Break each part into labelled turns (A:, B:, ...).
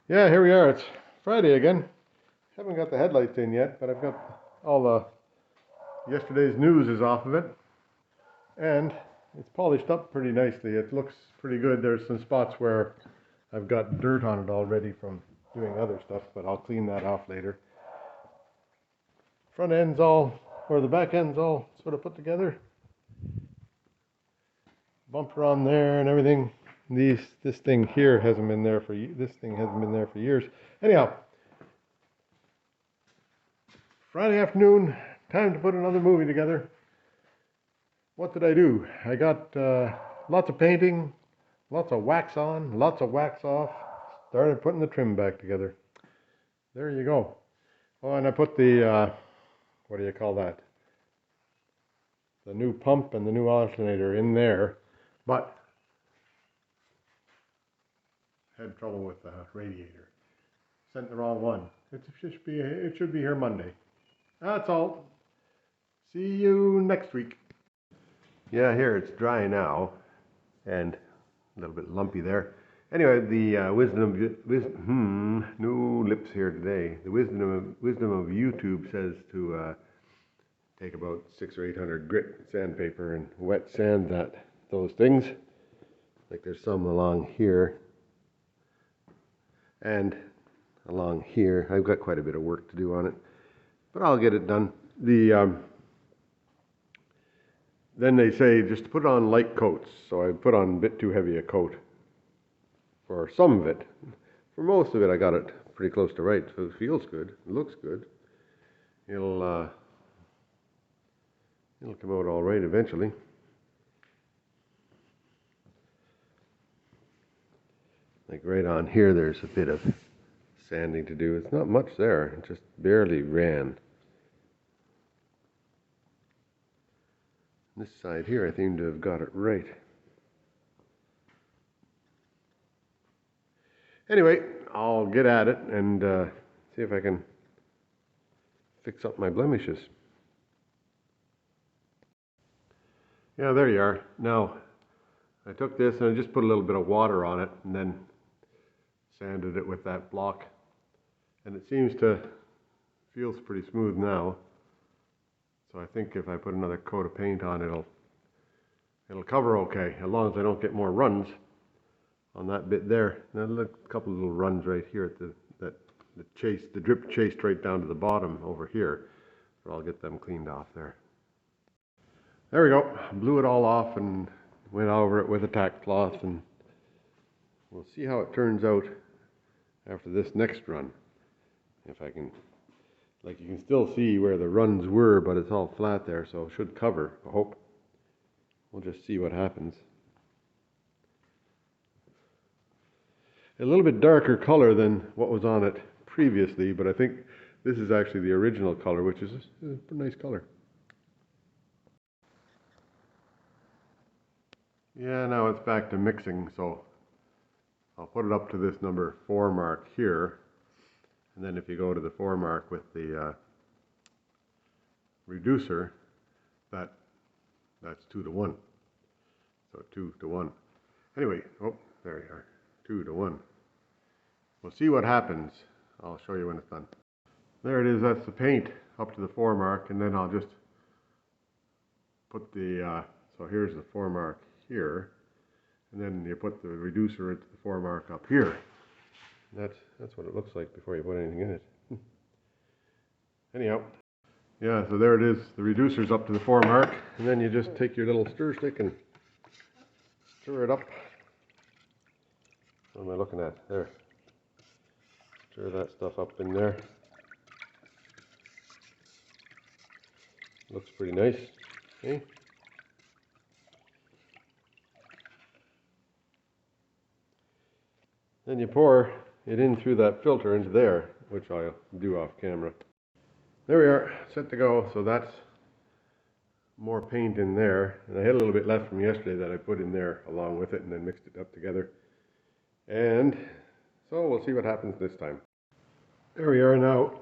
A: Yeah, here we are. It's Friday again. Haven't got the headlights in yet, but I've got all the yesterday's news is off of it, and it's polished up pretty nicely. It looks pretty good. There's some spots where I've got dirt on it already from doing other stuff, but I'll clean that off later. Front end's all, or the back end's all sort of put together. Bumper on there and everything. This thing here hasn't been there for this thing hasn't been there for years. Anyhow, Friday afternoon, time to put another movie together. What did I do? I got lots of painting, lots of wax on, lots of wax off. Started putting the trim back together. There you go. Oh, and I put the, what do you call that? The new pump and the new alternator in there, but had trouble with the radiator. Sent the wrong one. It should be here Monday. That's all. See you next week. Yeah, here it's dry now, and a little bit lumpy there. Anyway, the no lips here today. The wisdom of YouTube says to take about 600 or 800 grit sandpaper and wet sand those things. Like there's some along here and along here. I've got quite a bit of work to do on it, but I'll get it done. Then they say just to put on light coats, so I put on a bit too heavy a coat for some of it. For most of it, I got it pretty close to right, so it feels good, it looks good. It'll come out all right eventually. Like right on here, there's a bit of sanding to do. It's not much there, it just barely ran. This side here, I seem to have got it right. Anyway, I'll get at it and see if I can fix up my blemishes. Yeah, there you are. Now, I took this and I just put a little bit of water on it and then sanded it with that block. And it feels pretty smooth now. So I think if I put another coat of paint on, it'll cover okay, as long as I don't get more runs on that bit there. Now look, a couple of little runs right here at the drip chased right down to the bottom over here. So I'll get them cleaned off there. There we go. Blew it all off and went over it with a tack cloth, and we'll see how it turns out after this next run. If I can, like you can still see where the runs were, but it's all flat there, so it should cover, I hope. We'll just see what happens. A little bit darker color than what was on it previously, but I think this is actually the original color, which is a nice color. Yeah, now it's back to mixing, so I'll put it up to this number 4 mark here. And then if you go to the 4 mark with the reducer, that's 2 to 1. So 2 to 1. Anyway, oh, there you are. 2 to 1. We'll see what happens. I'll show you when it's done. There it is, that's the paint up to the 4 mark, and then I'll just put so here's the 4 mark here, and then you put the reducer into the 4 mark up here. That's what it looks like before you put anything in it. Anyhow, yeah, so there it is. The reducer's up to the 4 mark, and then you just take your little stir stick and stir it up. What am I looking at? There. Stir that stuff up in there. Looks pretty nice. Okay. Then you pour it in through that filter into there, which I'll do off camera. There we are, set to go. So that's more paint in there. And I had a little bit left from yesterday that I put in there along with it and then mixed it up together. And so we'll see what happens this time. There we are now.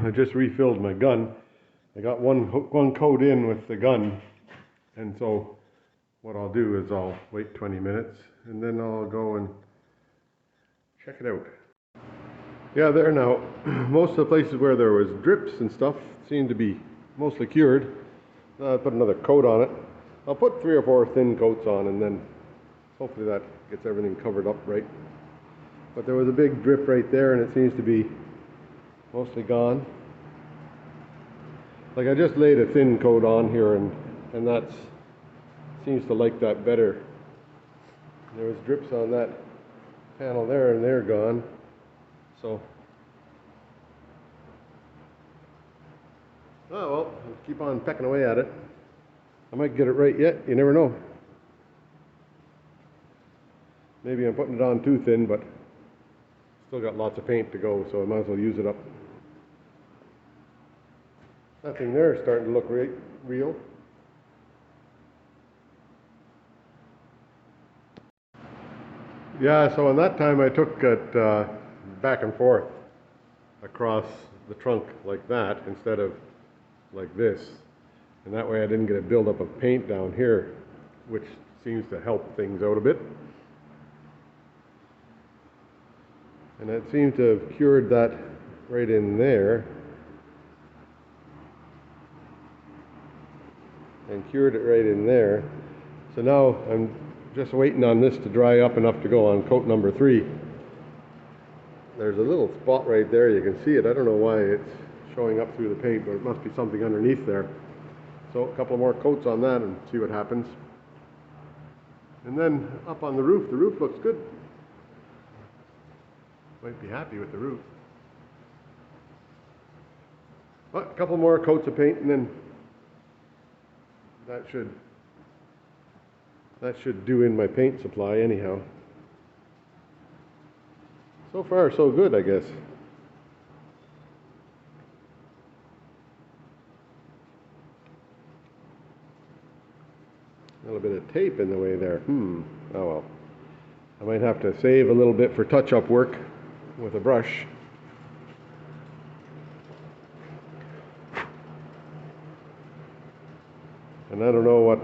A: I just refilled my gun. I got one coat in with the gun. And so what I'll do is I'll wait 20 minutes and then I'll go and check it out. Yeah, there now. Most of the places where there was drips and stuff seem to be mostly cured. I'll put another coat on it. I'll put 3 or 4 thin coats on, and then hopefully that gets everything covered up right. But there was a big drip right there, and it seems to be mostly gone. Like I just laid a thin coat on here, and that seems to like that better. There was drips on that panel there, and they're gone. So, oh well, I'll keep on pecking away at it. I might get it right yet, you never know. Maybe I'm putting it on too thin, but still got lots of paint to go, so I might as well use it up. That thing there is starting to look real. Yeah, so in that time I took it back and forth across the trunk like that instead of like this. And that way I didn't get a buildup of paint down here, which seems to help things out a bit. And it seemed to have cured that right in there. And cured it right in there. So now I'm just waiting on this to dry up enough to go on coat number 3. There's a little spot right there, you can see it. I don't know why it's showing up through the paint, but it must be something underneath there. So a couple more coats on that and see what happens. And then up on the roof looks good. Might be happy with the roof. But a couple more coats of paint and then that should do in my paint supply anyhow. So far so good, I guess. A little bit of tape in the way there. Oh well. I might have to save a little bit for touch-up work with a brush. And I don't know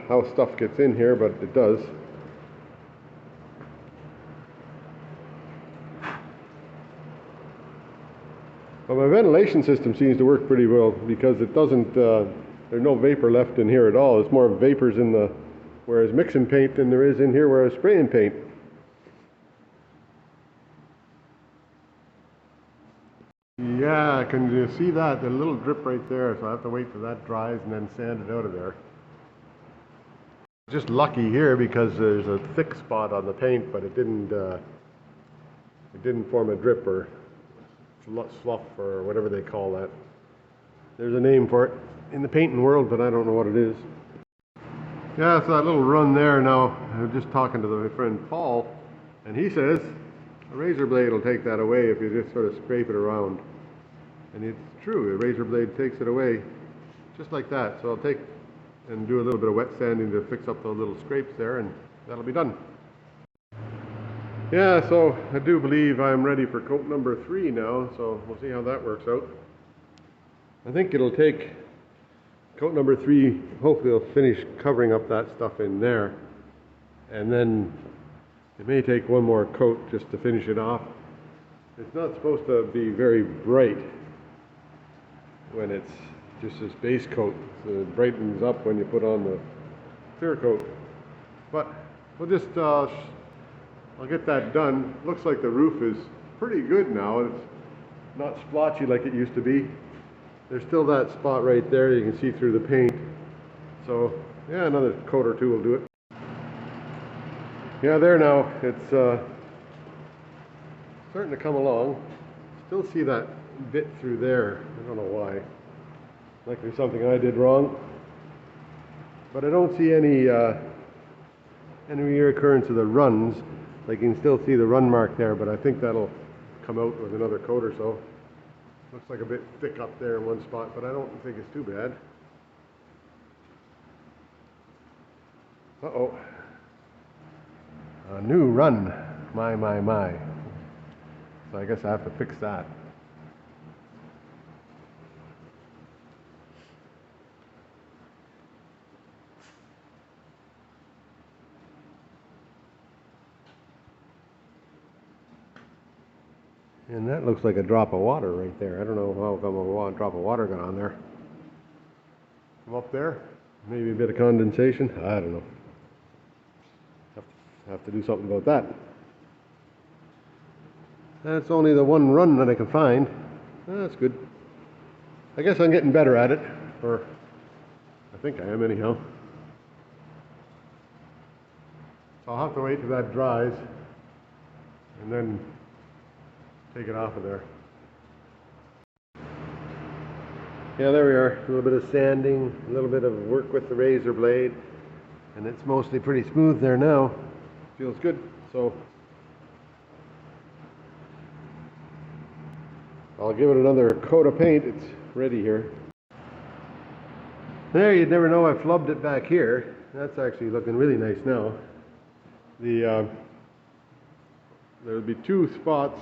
A: how stuff gets in here, but it does. Well, my ventilation system seems to work pretty well because it doesn't, there's no vapor left in here at all. It's more vapors in the, whereas mixing paint than there is in here where I was spraying paint. Yeah, can you see that? The little drip right there, so I have to wait till that dries and then sand it out of there. Just lucky here because there's a thick spot on the paint, but it didn't form a drip or slough or whatever they call that. There's a name for it in the painting world, but I don't know what it is. Yeah, so that little run there now, I was just talking to my friend Paul, and he says a razor blade will take that away if you just sort of scrape it around. And it's true, a razor blade takes it away just like that. So I'll take and do a little bit of wet sanding to fix up those little scrapes there, and that'll be done. Yeah, so I do believe I'm ready for coat number 3 now, so we'll see how that works out. I think it'll take coat number 3, hopefully it'll finish covering up that stuff in there, and then it may take one more coat just to finish it off. It's not supposed to be very bright when it's just this base coat, so it brightens up when you put on the clear coat. But we'll just, I'll get that done. Looks like the roof is pretty good now. It's not splotchy like it used to be. There's still that spot right there, you can see through the paint. So yeah, another coat or 2 will do it. Yeah, there now, it's starting to come along. Still see that bit through there. I don't know why. Likely something I did wrong. But I don't see any reoccurrence of the runs. Like you can still see the run mark there, but I think that'll come out with another coat or so. Looks like a bit thick up there in one spot, but I don't think it's too bad. Uh-oh. A new run. My. So I guess I have to fix that. And that looks like a drop of water right there. I don't know how come a drop of water got on there. Come up there, maybe a bit of condensation. I don't know. Have to do something about that. That's only the one run that I can find. That's good. I guess I'm getting better at it, or I think I am anyhow. So I'll have to wait till that dries and then take it off of there. Yeah, there we are. A little bit of sanding, a little bit of work with the razor blade, and it's mostly pretty smooth there now. Feels good. So I'll give it another coat of paint. It's ready here. There, you'd never know I flubbed it back here. That's actually looking really nice now. There'll be two spots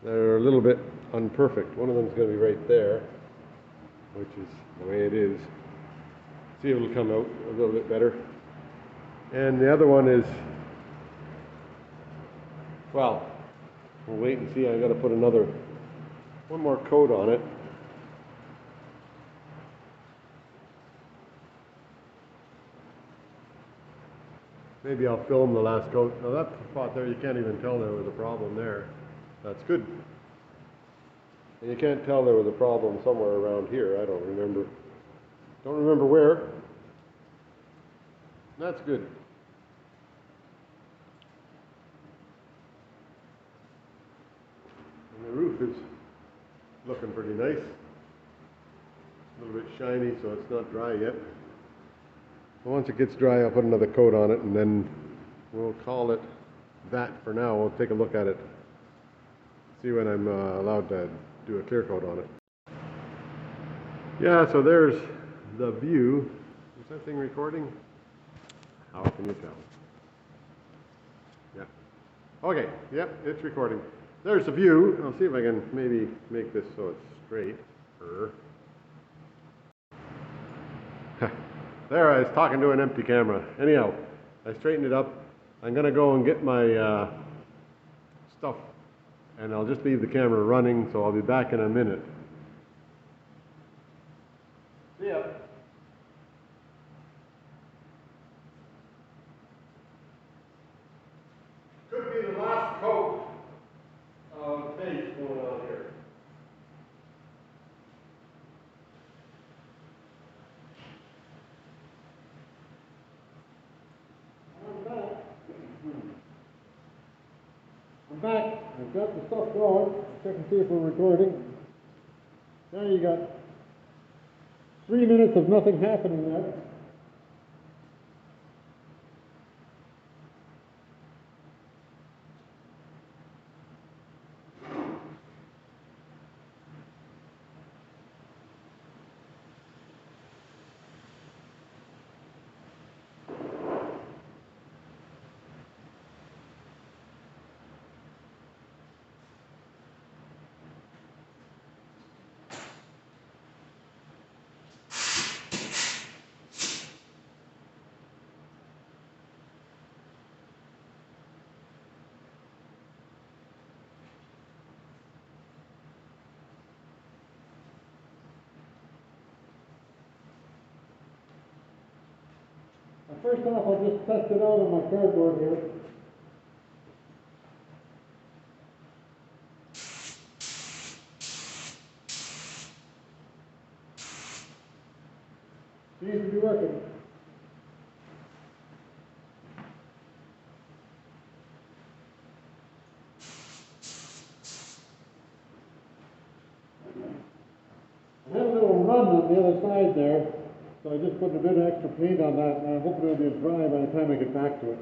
A: that are a little bit unperfect. One of them is going to be right there, which is the way it is. See if it'll come out a little bit better. And the other one is, well, we'll wait and see. I got to put one more coat on it. Maybe I'll film the last coat. Now that spot there, you can't even tell there was a problem there. That's good. And you can't tell there was a problem somewhere around here. I don't remember. Don't remember where. That's good. And the roof is looking pretty nice. A little bit shiny, so it's not dry yet. Once it gets dry, I'll put another coat on it, and then we'll call it that for now. We'll take a look at it, see when I'm allowed to do a clear coat on it. Yeah, so there's the view. Is that thing recording? How can you tell? Yeah. Okay, yep, it's recording. There's the view. I'll see if I can maybe make this so it's straight. There, I was talking to an empty camera. Anyhow, I straightened it up. I'm going to go and get my stuff, and I'll just leave the camera running, so I'll be back in a minute. See ya. Could be the last coat of paint going on here. I'm back. I've got the stuff going. Check and see if we're recording. There you got 3 minutes of nothing happening there. First off, I'll just test it out on my cardboard here. Seems to be working. I had a little run on the other side there. So I just put a bit of extra paint on that, and I'm hoping it'll be dry by the time I get back to it.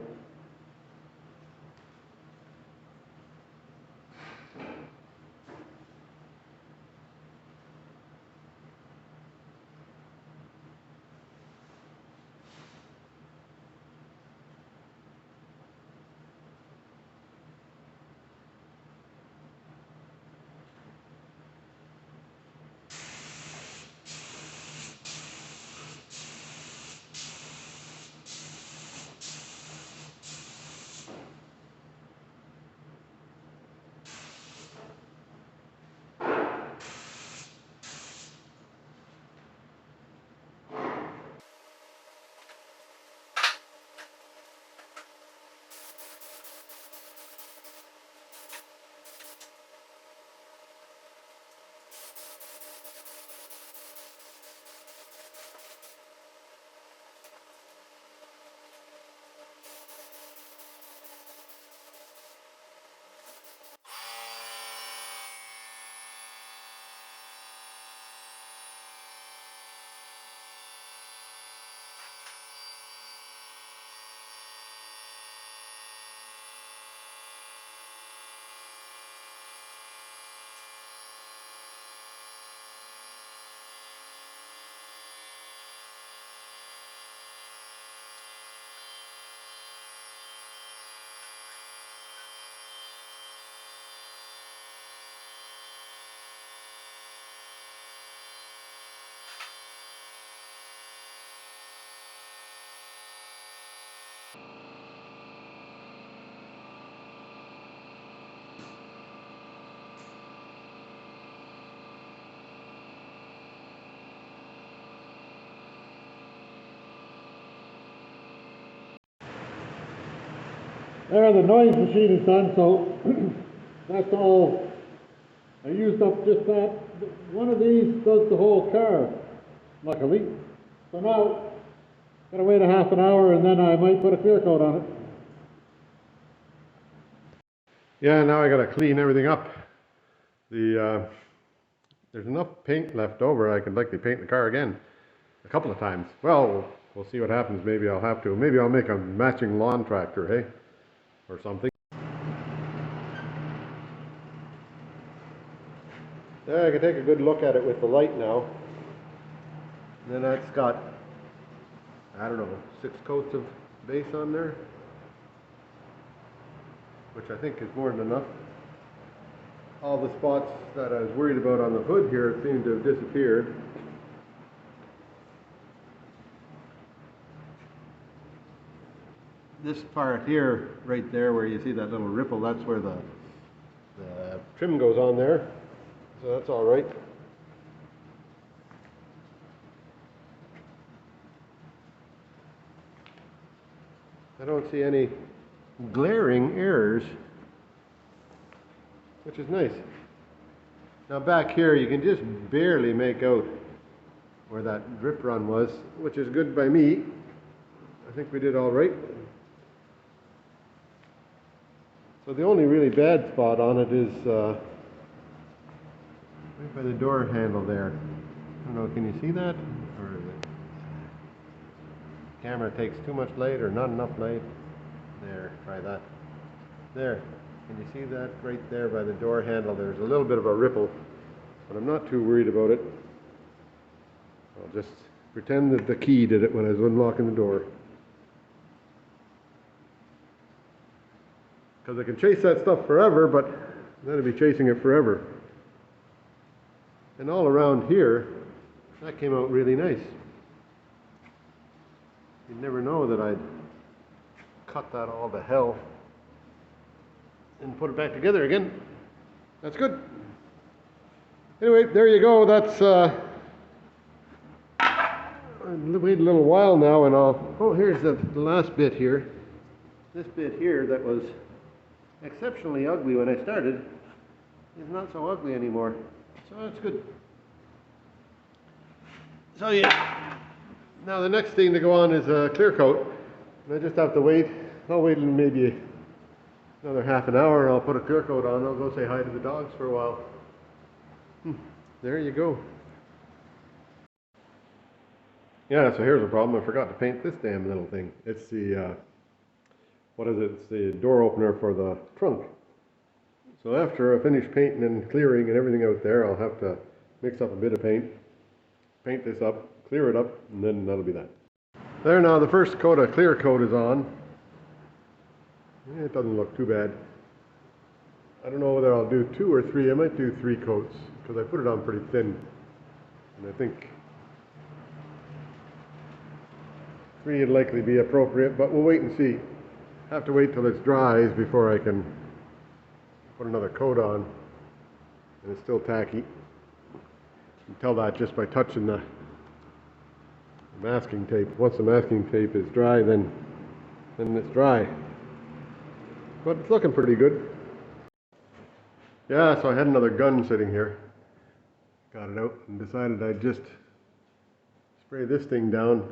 B: There, the noise machine is done, so that's all. I used up just that. One of these does the whole car, luckily. So now, gotta wait a half an hour and then I might put a clear coat on it.
A: Yeah, now I gotta clean everything up. There's enough paint left over, I could likely paint the car again a couple of times. Well, we'll see what happens. Maybe I'll have to. Maybe I'll make a matching lawn tractor, hey? Or something. Yeah, I can take a good look at it with the light now. And then that's got, I don't know, 6 coats of base on there, which I think is more than enough. All the spots that I was worried about on the hood here seem to have disappeared. This part here, right there where you see that little ripple, that's where the trim goes on there. So that's all right. I don't see any glaring errors, which is nice. Now back here you can just barely make out where that drip run was, which is good by me. I think we did all right. So the only really bad spot on it is right by the door handle there. I don't know, can you see that? Or the camera takes too much light or not enough light? There, try that. There, can you see that right there by the door handle? There's a little bit of a ripple, but I'm not too worried about it. I'll just pretend that the key did it when I was unlocking the door. Because I can chase that stuff forever, but then I'd be chasing it forever. And all around here, that came out really nice. You'd never know that I'd cut that all to hell and put it back together again. That's good. Anyway, there you go. That's I've waited a little while now, and oh, here's the last bit here. This bit here that was exceptionally ugly when I started is not so ugly anymore. So that's good. So yeah, now the next thing to go on is a clear coat. And I just have to wait. I'll wait maybe another half an hour and I'll put a clear coat on. I'll go say hi to the dogs for a while. There you go. Yeah, so here's the problem. I forgot to paint this damn little thing. It's the, what is it? It's the door opener for the trunk. So after I finish painting and clearing and everything out there, I'll have to mix up a bit of paint, paint this up, clear it up, and then that'll be that. There now, the first coat of clear coat is on. It doesn't look too bad. I don't know whether I'll do 2 or 3. I might do 3 coats because I put it on pretty thin. And I think 3 would likely be appropriate, but we'll wait and see. Have to wait till it dries before I can put another coat on. And it's still tacky. You can tell that just by touching the masking tape. Once the masking tape is dry, then it's dry. But it's looking pretty good. Yeah, so I had another gun sitting here. Got it out and decided I'd just spray this thing down.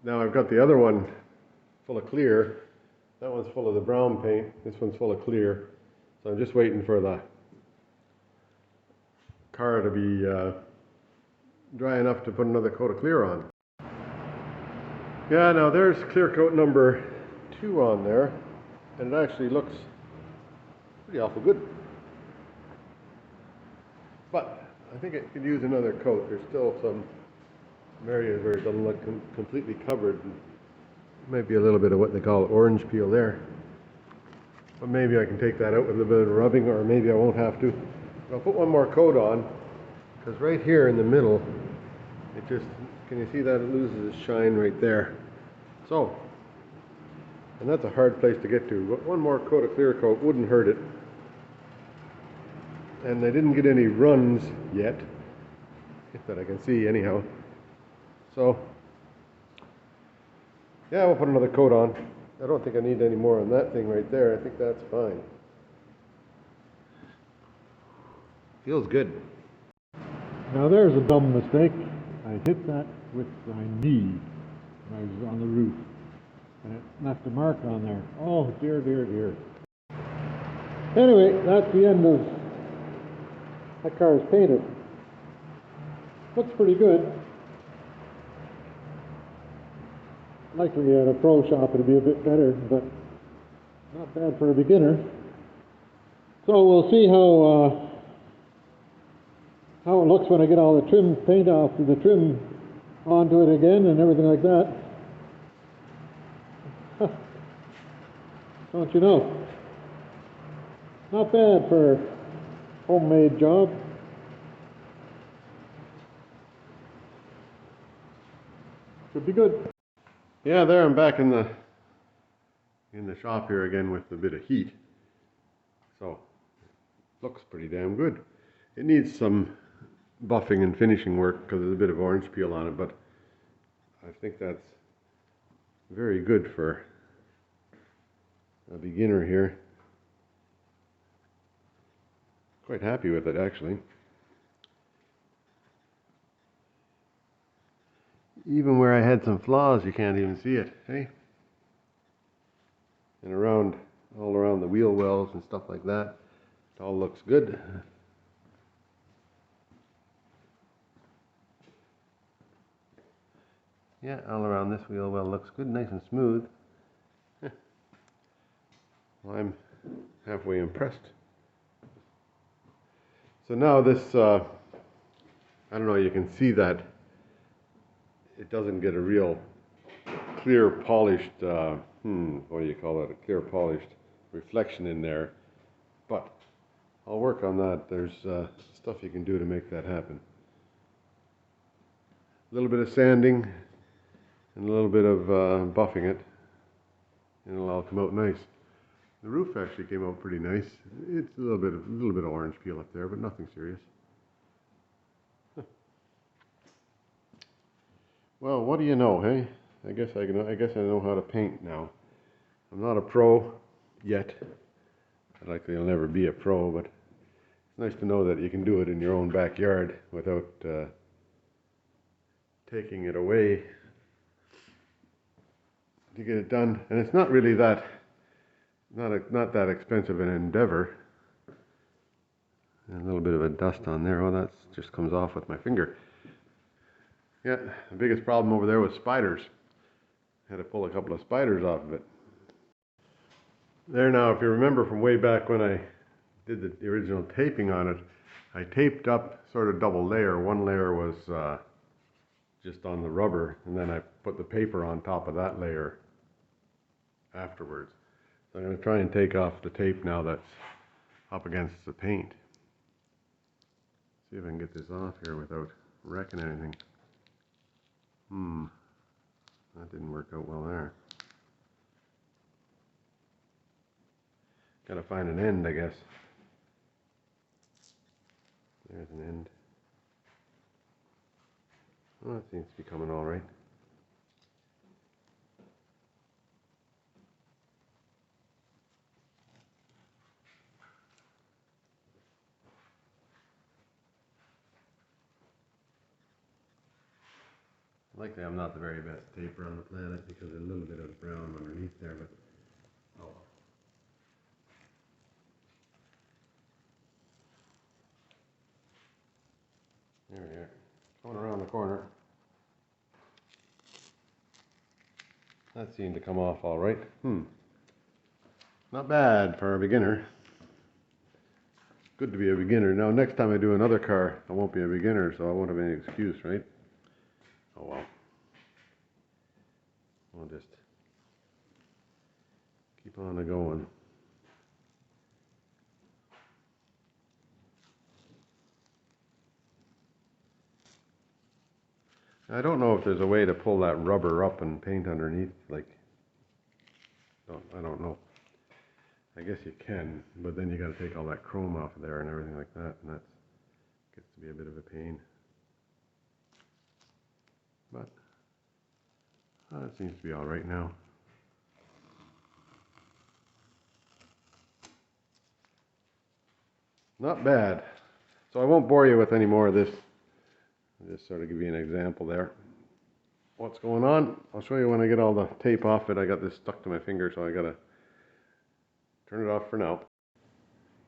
A: Now I've got the other one full of clear. That one's full of the brown paint. This one's full of clear. So I'm just waiting for the car to be dry enough to put another coat of clear on. Yeah, now there's clear coat number 2 on there, and it actually looks pretty awful good. But I think it could use another coat. There's still some areas where it doesn't look completely covered. Might be a little bit of what they call orange peel there. But maybe I can take that out with a little bit of rubbing, or maybe I won't have to. I'll put one more coat on, because right here in the middle, it just, can you see that? It loses its shine right there. So, and that's a hard place to get to, but one more coat of clear coat wouldn't hurt it. And I didn't get any runs yet, that I can see anyhow. So, yeah, we'll put another coat on. I don't think I need any more on that thing right there. I think that's fine. Feels good.
B: Now there's a dumb mistake. I hit that with my knee when I was on the roof, and it left a mark on there. Oh dear, dear, dear. Anyway, that's the end of that car is painted. Looks pretty good. Likely at a pro shop it'd be a bit better, but not bad for a beginner. So we'll see how it looks when I get all the trim paint off and the trim onto it again and everything like that. Don't you know? Not bad for a homemade job. Should be good.
A: Yeah, there I'm back in the shop here again with a bit of heat. So looks pretty damn good. It needs some buffing and finishing work because there's a bit of orange peel on it, but I think that's very good for a beginner here. Quite happy with it actually. Even where I had some flaws, you can't even see it, hey? And all around the wheel wells and stuff like that, it all looks good. Yeah, all around this wheel well looks good, nice and smooth. Well, I'm halfway impressed. So now this, I don't know, you can see that it doesn't get a real clear polished, what do you call it, a clear polished reflection in there. But I'll work on that. There's stuff you can do to make that happen. A little bit of sanding and a little bit of buffing it, and it'll all come out nice. The roof actually came out pretty nice. It's a little bit of orange peel up there, but nothing serious. Well, what do you know, hey? I guess I know how to paint now. I'm not a pro yet. Likely I'll never be a pro, but it's nice to know that you can do it in your own backyard without taking it away to get it done. And it's not really that not that expensive an endeavor. And a little bit of a dust on there. Oh, that just comes off with my finger. Yeah, the biggest problem over there was spiders. Had to pull a couple of spiders off of it. There now, if you remember from way back when I did the original taping on it, I taped up sort of double layer. One layer was just on the rubber, and then I put the paper on top of that layer afterwards. So I'm going to try and take off the tape now that's up against the paint. See if I can get this off here without wrecking anything. That didn't work out well there. Gotta find an end, I guess. There's an end. Well, it seems to be coming all right. Likely I'm not the very best taper on the planet because there's a little bit of brown underneath there, but oh. There we are. Going around the corner. That seemed to come off all right. Not bad for a beginner. Good to be a beginner. Now next time I do another car, I won't be a beginner, so I won't have any excuse, right? Oh well. I'll just keep on going. I don't know if there's a way to pull that rubber up and paint underneath, like, I don't know. I guess you can, but then you got to take all that chrome off of there and everything like that, and that gets to be a bit of a pain. But it seems to be all right now. Not bad. So I won't bore you with any more of this. I'll just sort of give you an example there. What's going on? I'll show you when I get all the tape off it. I got this stuck to my finger, so I gotta turn it off for now.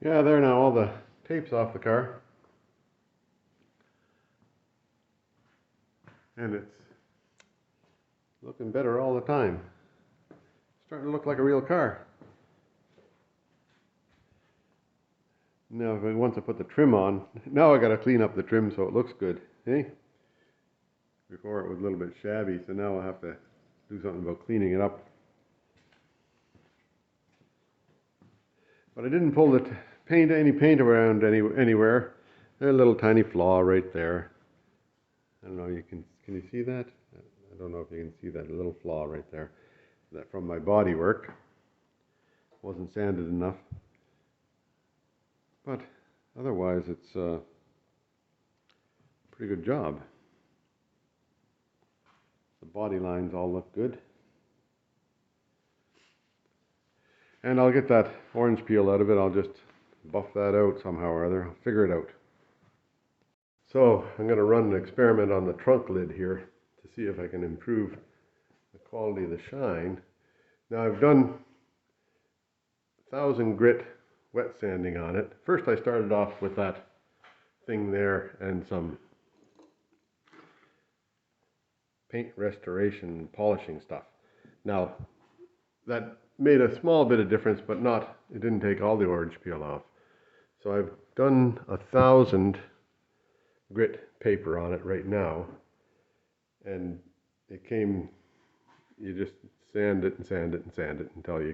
A: Yeah, there now, all the tape's off the car. And it's looking better all the time. It's starting to look like a real car. Now, once I put the trim on, now I gotta clean up the trim so it looks good, eh? Before it was a little bit shabby, so now I'll have to do something about cleaning it up. But I didn't pull the any paint around anywhere. There's a little tiny flaw right there. I don't know, can you see that? I don't know if you can see that little flaw right there. That from my body work. Wasn't sanded enough. But otherwise it's a pretty good job. The body lines all look good. And I'll get that orange peel out of it. I'll just buff that out somehow or other. I'll figure it out. So I'm going to run an experiment on the trunk lid here to see if I can improve the quality of the shine. Now I've done 1000 grit wet sanding on it. First I started off with that thing there and some paint restoration polishing stuff. Now that made a small bit of difference, but it didn't take all the orange peel off. So I've done 1000 grit paper on it right now, and it came, you just sand it and sand it and sand it until you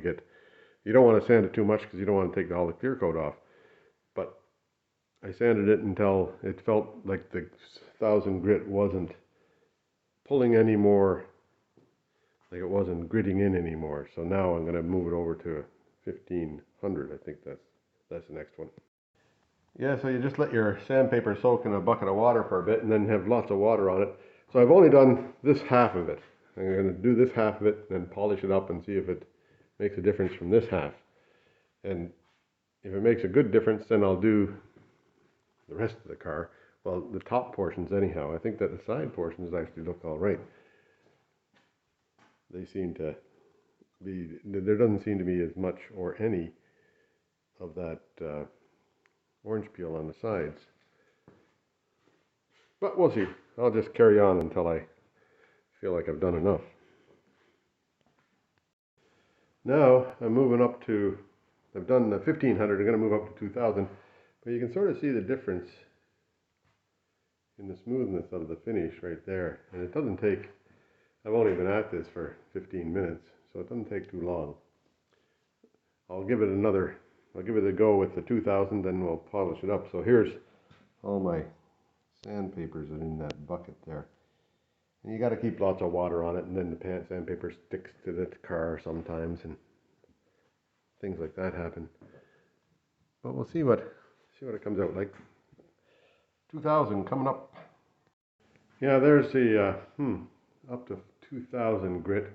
A: don't want to sand it too much because you don't want to take all the clear coat off. But I sanded it until it felt like the 1000 grit wasn't pulling anymore, like it wasn't gritting in anymore. So now I'm going to move it over to 1500. I think that's the next one. Yeah, so you just let your sandpaper soak in a bucket of water for a bit and then have lots of water on it. So I've only done this half of it. I'm going to do this half of it and polish it up and see if it makes a difference from this half. And if it makes a good difference, then I'll do the rest of the car. Well, the top portions anyhow. I think that the side portions actually look all right. They seem to be, there doesn't seem to be as much or any of that orange peel on the sides. But we'll see. I'll just carry on until I feel like I've done enough. Now I'm moving up to, I've done the 1500, I'm going to move up to 2000. But you can sort of see the difference in the smoothness of the finish right there. And it doesn't take, I've only been at this for 15 minutes, so it doesn't take too long. I'll give it a go with the 2000, then we'll polish it up. So here's all my sandpapers in that bucket there. And you got to keep lots of water on it, and then the sandpaper sticks to the car sometimes, and things like that happen. But we'll see what it comes out like. 2000 coming up. Yeah, there's the up to 2000 grit,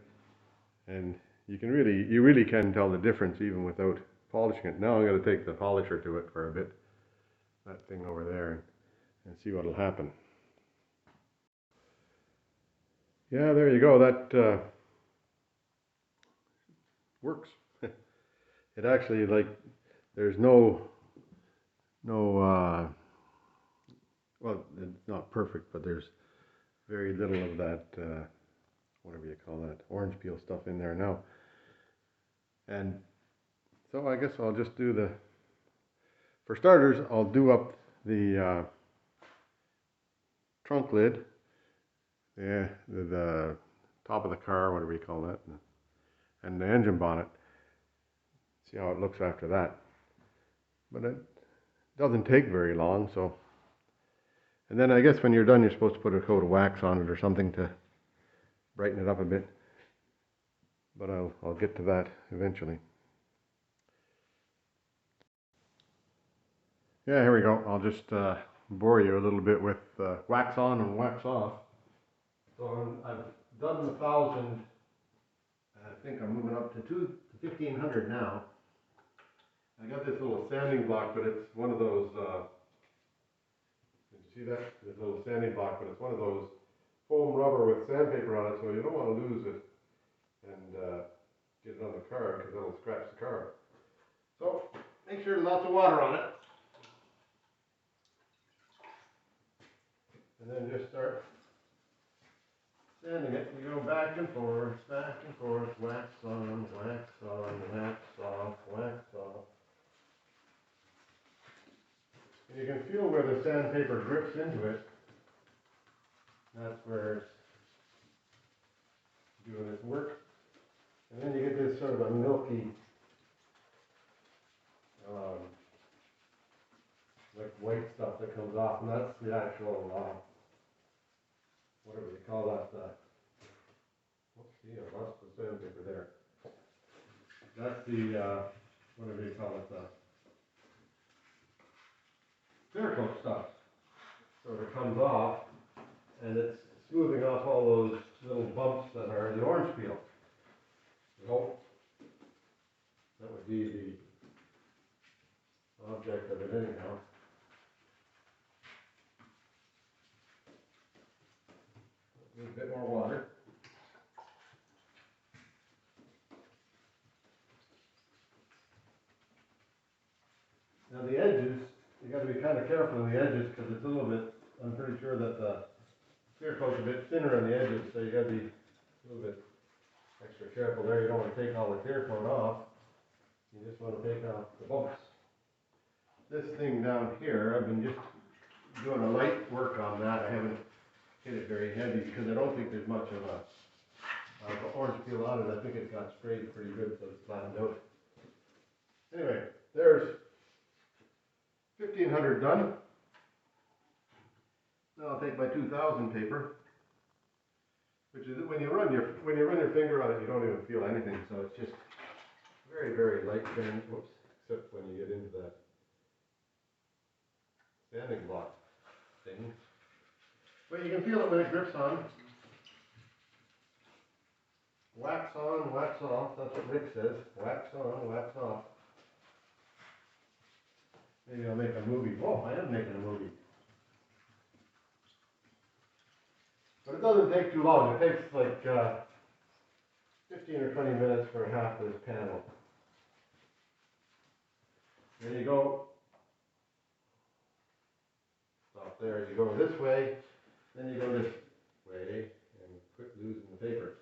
A: and you really can tell the difference even without polishing it. Now I'm going to take the polisher to it for a bit, that thing over there, and see what'll happen. Yeah, there you go. That works. It actually, like, there's no well, it's not perfect, but there's very little of that whatever you call that, orange peel stuff in there now. And so I guess I'll just do for starters, I'll do up the trunk lid, the top of the car, whatever you call that, and the engine bonnet. See how it looks after that. But it doesn't take very long, so. And then I guess when you're done, you're supposed to put a coat of wax on it or something to brighten it up a bit. But I'll get to that eventually. Yeah, here we go. I'll just bore you a little bit with wax on and wax off. So I've done the 1000. I think I'm moving up to 1500 now. I got this little sanding block, but it's one of those, did you see that? This little sanding block, but it's one of those foam rubber with sandpaper on it, so you don't want to lose it and get it on the car because that'll scratch the car. So make sure there's lots of water on it. And then just start sanding it. You go back and forth, wax on, wax on, wax off, wax off. And you can feel where the sandpaper grips into it. That's where it's doing its work. And then you get this sort of a milky, like white stuff that comes off, and that's the actual, whatever they call that, let's see, I lost the sandpaper there. That's the, whatever you call it, Clearcoat stuff. So it comes off, and it's smoothing off all those little bumps that are the orange peel. So that would be the object of it anyhow. Need a bit more water. Now the edges, you got to be kind of careful on the edges because it's a little bit, I'm pretty sure that the Clearcoat's a bit thinner on the edges, so you got to be a little bit extra careful there. You don't want to take all the Clearcoat off. You just want to take off the bumps. This thing down here, I've been just doing a light work on that. I haven't hit it very heavy because I don't think there's much of a orange peel on it. I think it got sprayed pretty good, so it's flattened out. Anyway, there's 1500 done. Now I'll take my 2000 paper, which is when you run your finger on it, you don't even feel anything. So it's just very, very light sand. Whoops, except when you get into that sanding block thing. But you can feel it when it grips on. Wax on, wax off. That's what Rick says. Wax on, wax off. Maybe I'll make a movie. Oh, I am making a movie. But it doesn't take too long. It takes like 15 or 20 minutes for half this panel. Then you go, stop there, you go this way, then you go this way, and quit losing the paper.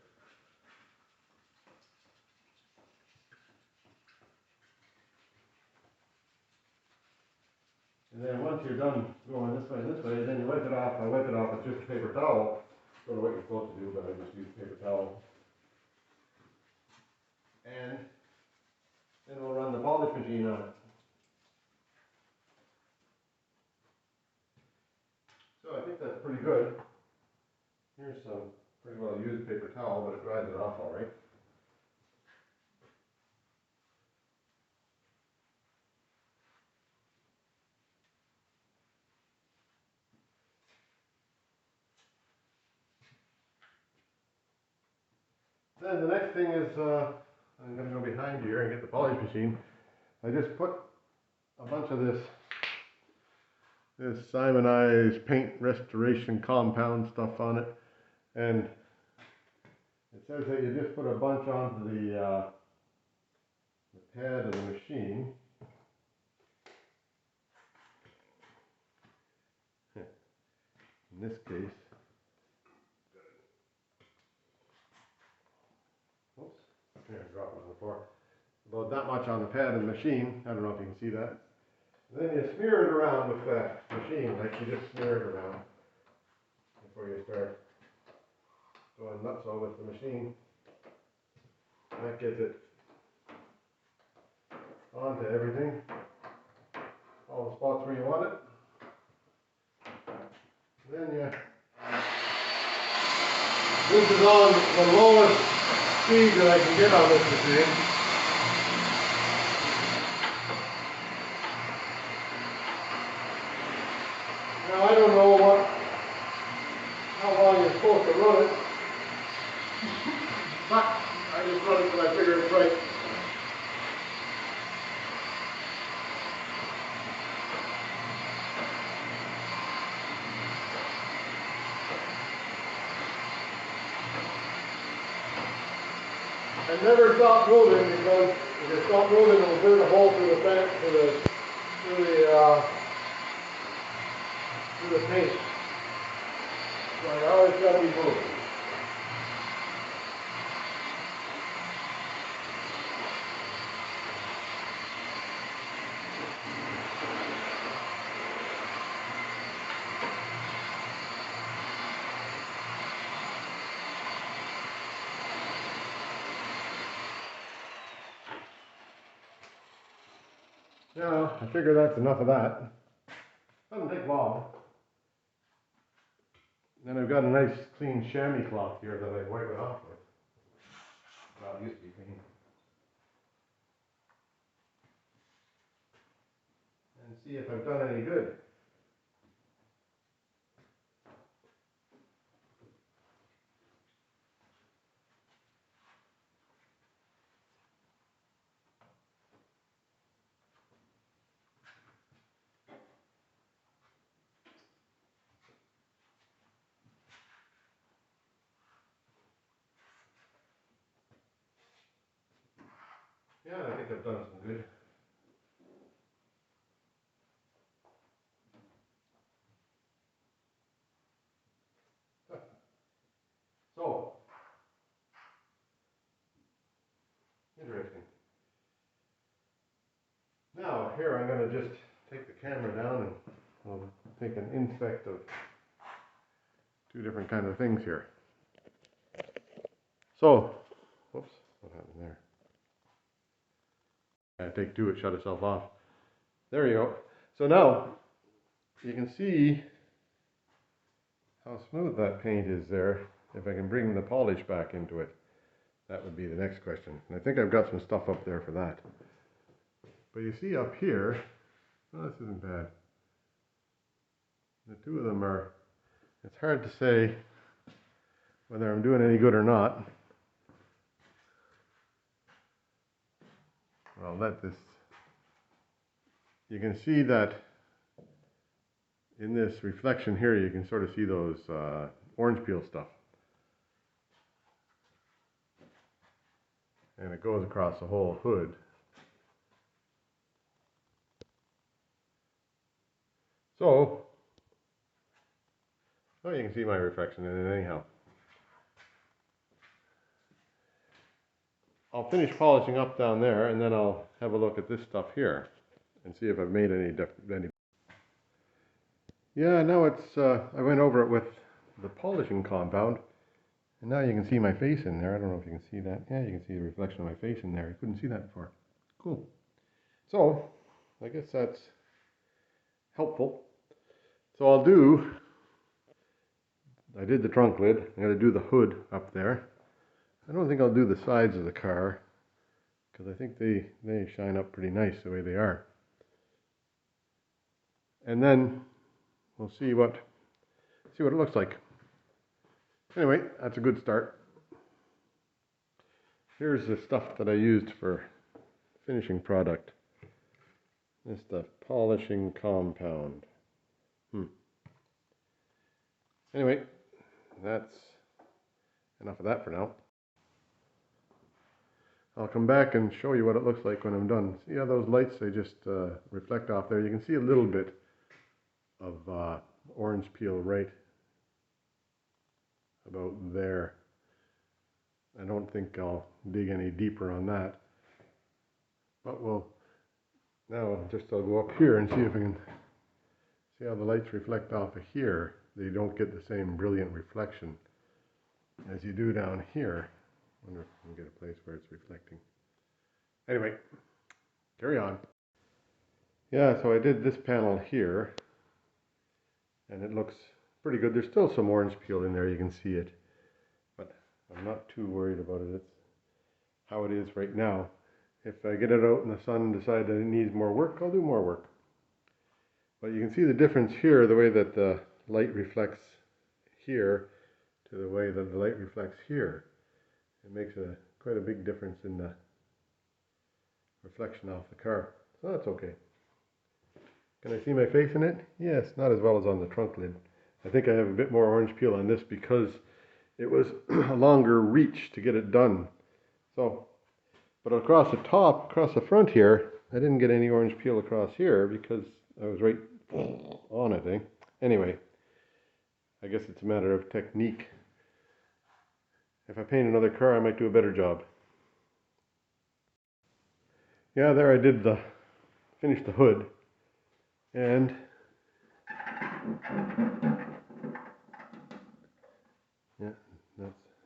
A: And then once you're done going this way and this way, then you wipe it off. I wipe it off with just a paper towel. I don't know what you're supposed to do, but I just use a paper towel. And then we'll run the polish machine on it. So I think that's pretty good. Here's some pretty well used paper towel, but it dries it off all right. Then the next thing is, I'm going to go behind here and get the polish machine. I just put a bunch of this Simonized paint restoration compound stuff on it, and it says that you just put a bunch onto the pad of the machine. In this case, oops, here I dropped it on the floor. About that much on the pad of the machine. I don't know if you can see that. And then you smear it around with that machine, like you just smear it around before you start going nuts all with the machine. And that gets it onto everything, all the spots where you want it. Then you, this is on the lowest speed that I can get on this machine. Now I don't know how long you're supposed to run it, but I just run it till I figure it's right. And never stop moving, because if you stop moving, it'll burn a hole through the paint, through the paint. So you always got to be moving. Yeah, I figure that's enough of that. Doesn't take long. Then I've got a nice clean chamois cloth here that I wipe it off with. Well, it used to be clean. And see if I've done any good. Yeah, I think I've done some good. So, interesting. Now, here I'm going to just take the camera down and I'll take an inspect of two different kind of things here. So, whoops, what happened there? Take two, it shut itself off. There you go. So now, you can see how smooth that paint is there. If I can bring the polish back into it, that would be the next question. And I think I've got some stuff up there for that. But you see up here, oh, this isn't bad. The two of them are, it's hard to say whether I'm doing any good or not. Well, let this, you can see that in this reflection here, you can sort of see those orange peel stuff. And it goes across the whole hood. So, oh, you can see my reflection in it anyhow. I'll finish polishing up down there, and then I'll have a look at this stuff here and see if I've made any. Yeah, now it's, I went over it with the polishing compound, and now you can see my face in there. I don't know if you can see that. Yeah, you can see the reflection of my face in there. You couldn't see that before. Cool. So, I guess that's helpful. So I did the trunk lid. I'm going to do the hood up there. I don't think I'll do the sides of the car, because I think they shine up pretty nice the way they are. And then we'll see what it looks like. Anyway, that's a good start. Here's the stuff that I used for finishing product. This stuff, polishing compound. Anyway, that's enough of that for now. I'll come back and show you what it looks like when I'm done. See how those lights, they just reflect off there. You can see a little bit of orange peel right about there. I don't think I'll dig any deeper on that. But I'll go up here and see if I can see how the lights reflect off of here. They don't get the same brilliant reflection as you do down here. I wonder if I can get a place where it's reflecting. Anyway, carry on. Yeah, so I did this panel here, and it looks pretty good. There's still some orange peel in there, you can see it, but I'm not too worried about it. It's how it is right now. If I get it out in the sun and decide that it needs more work, I'll do more work. But you can see the difference here, the way that the light reflects here to the way that the light reflects here. It makes quite a big difference in the reflection off the car. So that's okay. Can I see my face in it? Yes, not as well as on the trunk lid. I think I have a bit more orange peel on this because it was a longer reach to get it done. So, but across the top, across the front here, I didn't get any orange peel across here because I was right on it, eh? Anyway, I guess it's a matter of technique. If I paint another car, I might do a better job. Yeah, there I did finish the hood, and yeah,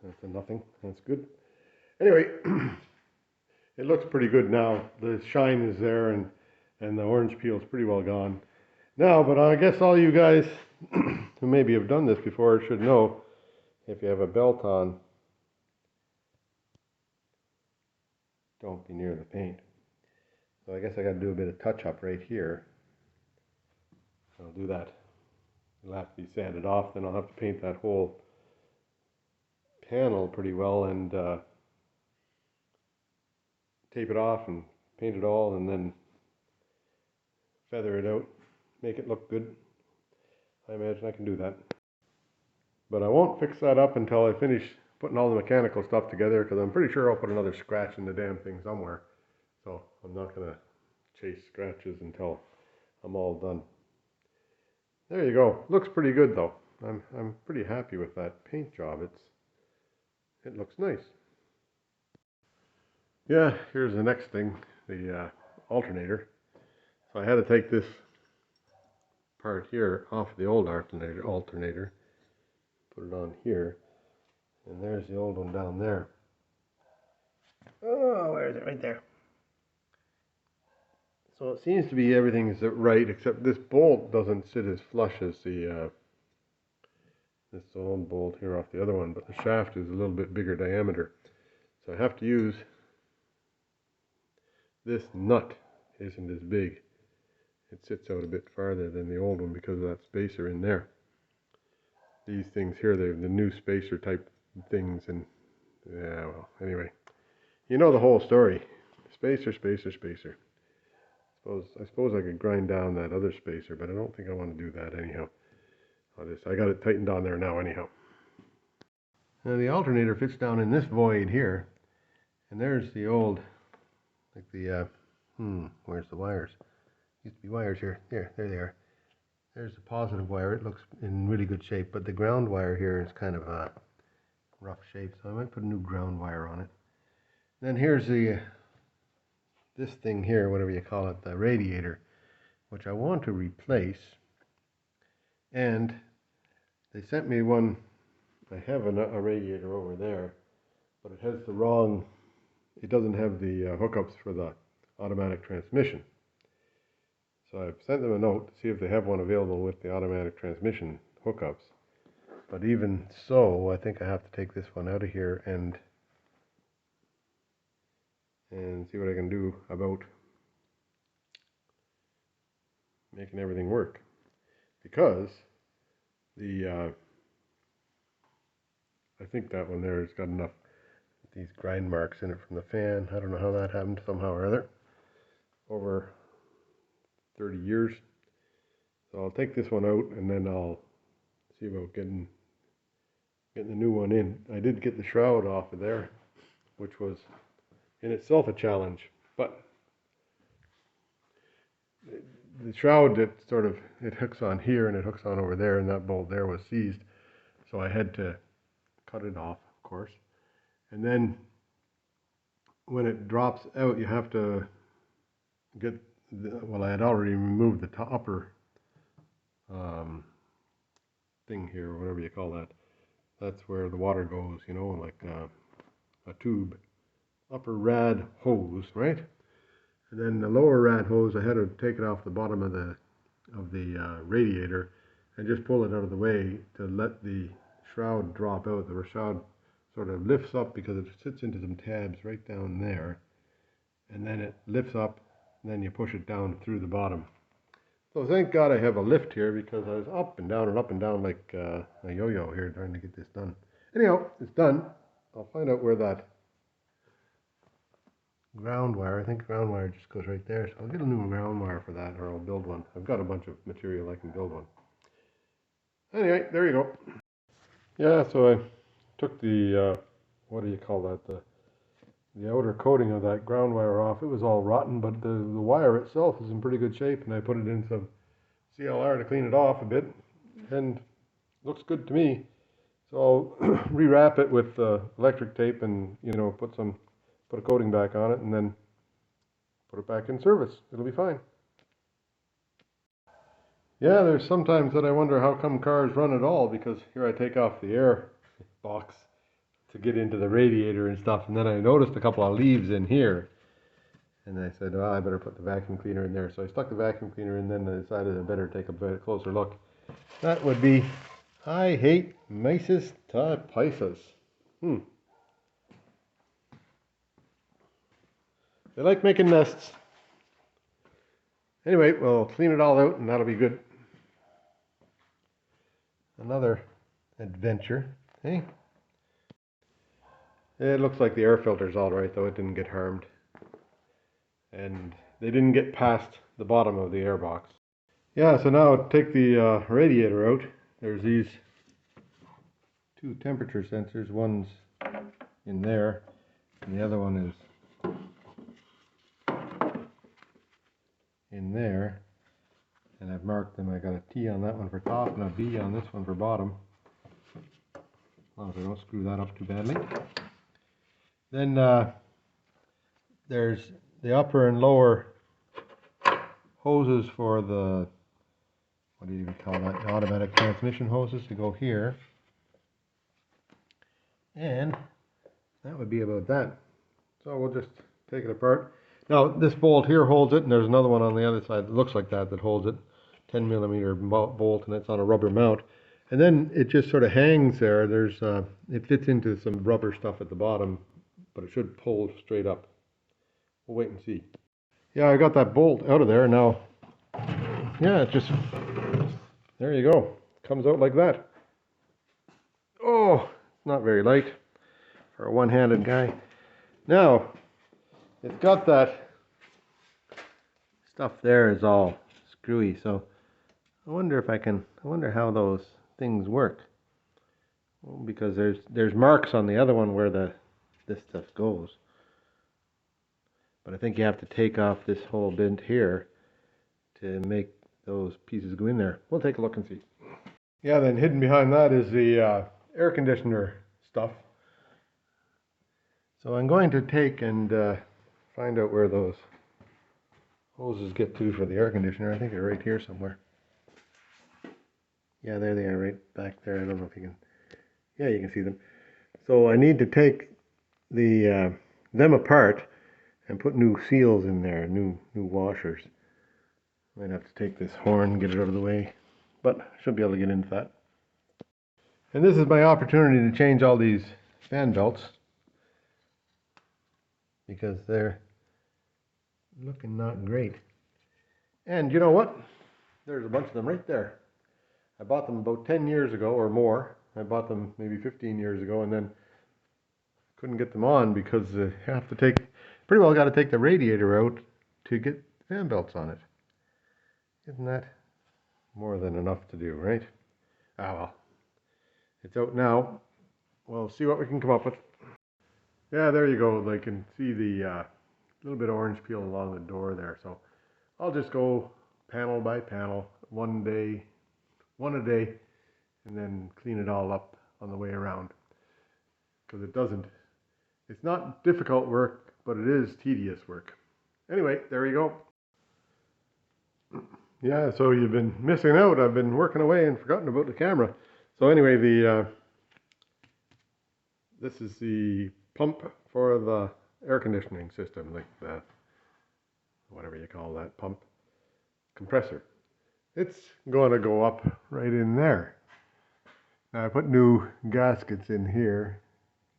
A: that's a nothing. That's good. Anyway, it looks pretty good now. The shine is there, and the orange peel is pretty well gone now. But I guess all you guys who maybe have done this before should know, if you have a belt on, don't be near the paint. So I guess I got to do a bit of touch up right here. I'll do that. It'll have to be sanded off, then I'll have to paint that whole panel pretty well and tape it off and paint it all and then feather it out, make it look good. I imagine I can do that. But I won't fix that up until I finish putting all the mechanical stuff together, because I'm pretty sure I'll put another scratch in the damn thing somewhere. So I'm not going to chase scratches until I'm all done. There you go. Looks pretty good though. I'm pretty happy with that paint job. It looks nice. Yeah, here's the next thing, the alternator. So I had to take this part here off the old alternator, put it on here, and there's the old one down there. Oh, where is it? Right there. So it seems to be everything's right, except this bolt doesn't sit as flush as this old bolt here off the other one, but the shaft is a little bit bigger diameter. So I have to use this nut. Isn't as big. It sits out a bit farther than the old one because of that spacer in there. These things here, they're the new spacer type things, and yeah, well, anyway, you know the whole story. Spacer, spacer, spacer. I suppose I could grind down that other spacer, but I don't think I want to do that anyhow. I got it tightened on there now anyhow. Now the alternator fits down in this void here, and there's the old, like the, where's the wires? Used to be wires here. There they are. There's the positive wire. It looks in really good shape, but the ground wire here is kind of a rough shape, so I might put a new ground wire on it. Then here's this thing here, whatever you call it, the radiator, which I want to replace. And they sent me one. I have a radiator over there, but it has the wrong, it doesn't have the hookups for the automatic transmission. So I've sent them a note to see if they have one available with the automatic transmission hookups. But even so, I think I have to take this one out of here and see what I can do about making everything work. Because I think that one there has got enough, these grind marks in it from the fan. I don't know how that happened, somehow or other, over 30 years. So I'll take this one out and then I'll see about getting the new one in. I did get the shroud off of there, which was in itself a challenge, but the shroud, it hooks on here and it hooks on over there, and that bolt there was seized, so I had to cut it off, of course. And then when it drops out, you have to get well, I had already removed the upper thing here, or whatever you call that. That's where the water goes, you know, like a tube. Upper rad hose, right? And then the lower rad hose, I had to take it off the bottom of the radiator and just pull it out of the way to let the shroud drop out. The shroud sort of lifts up because it sits into some tabs right down there, and then it lifts up, and then you push it down through the bottom. So thank God I have a lift here, because I was up and down like a yo-yo here trying to get this done. Anyhow, it's done. I'll find out where that ground wire, I think ground wire just goes right there, so I'll get a new ground wire for that, or I'll build one. I've got a bunch of material, I can build one. Anyway, there you go. Yeah, so I took the, what do you call that, the outer coating of that ground wire off. It was all rotten, but the wire itself is in pretty good shape, and I put it in some CLR to clean it off a bit, and looks good to me. So I'll rewrap it with electric tape and, you know, put a coating back on it, and then put it back in service. It'll be fine. Yeah, there's sometimes that I wonder how come cars run at all, because here I take off the air box to get into the radiator and stuff, and then I noticed a couple of leaves in here, and I said, well, I better put the vacuum cleaner in there. So I stuck the vacuum cleaner in, then I decided I better take a bit closer look. That would be, I hate Mysis typeifus. They like making nests. Anyway, we'll clean it all out, and that'll be good. Another adventure, hey? It looks like the air filter's all right, though. It didn't get harmed. And they didn't get past the bottom of the air box. Yeah, so now take the radiator out. There's these two temperature sensors. One's in there, and the other one is in there. And I've marked them. I got a T on that one for top and a B on this one for bottom. As long as I don't screw that up too badly. Then there's the upper and lower hoses for the, what do you call that, the automatic transmission hoses to go here. And that would be about that. So we'll just take it apart. Now this bolt here holds it, and there's another one on the other side that looks like that holds it. 10mm bolt, and it's on a rubber mount. And then it just sort of hangs there. There's it fits into some rubber stuff at the bottom, but it should pull straight up. We'll wait and see. Yeah, I got that bolt out of there now. Yeah, it just, there you go. Comes out like that. Oh, not very light for a one-handed guy. Now, it's got that stuff there is all screwy, so I wonder how those things work. Well, because there's marks on the other one where this stuff goes. But I think you have to take off this whole bit here to make those pieces go in there. We'll take a look and see. Yeah, then hidden behind that is the air conditioner stuff. So I'm going to take and find out where those hoses get to for the air conditioner. I think they're right here somewhere. Yeah, there they are, right back there. I don't know if you can, yeah, you can see them. So I need to take the them apart and put new seals in there, new washers. Might have to take this horn, get it out of the way, but I should be able to get into that. And this is my opportunity to change all these fan belts, because they're looking not great. And you know what? There's a bunch of them right there. I bought them about 10 years ago or more. I bought them maybe 15 years ago, and then couldn't get them on because you have to take, pretty well got to take the radiator out to get fan belts on it. Isn't that more than enough to do, right? Ah well, it's out now. We'll see what we can come up with. Yeah, there you go. I can see the little bit of orange peel along the door there. So I'll just go panel by panel, one a day, and then clean it all up on the way around. Because it's not difficult work, but it is tedious work. Anyway, there you go. Yeah, so you've been missing out. I've been working away and forgotten about the camera. So anyway, this is the pump for the air conditioning system, like the, whatever you call that pump, compressor. It's going to go up right in there. Now I put new gaskets in here.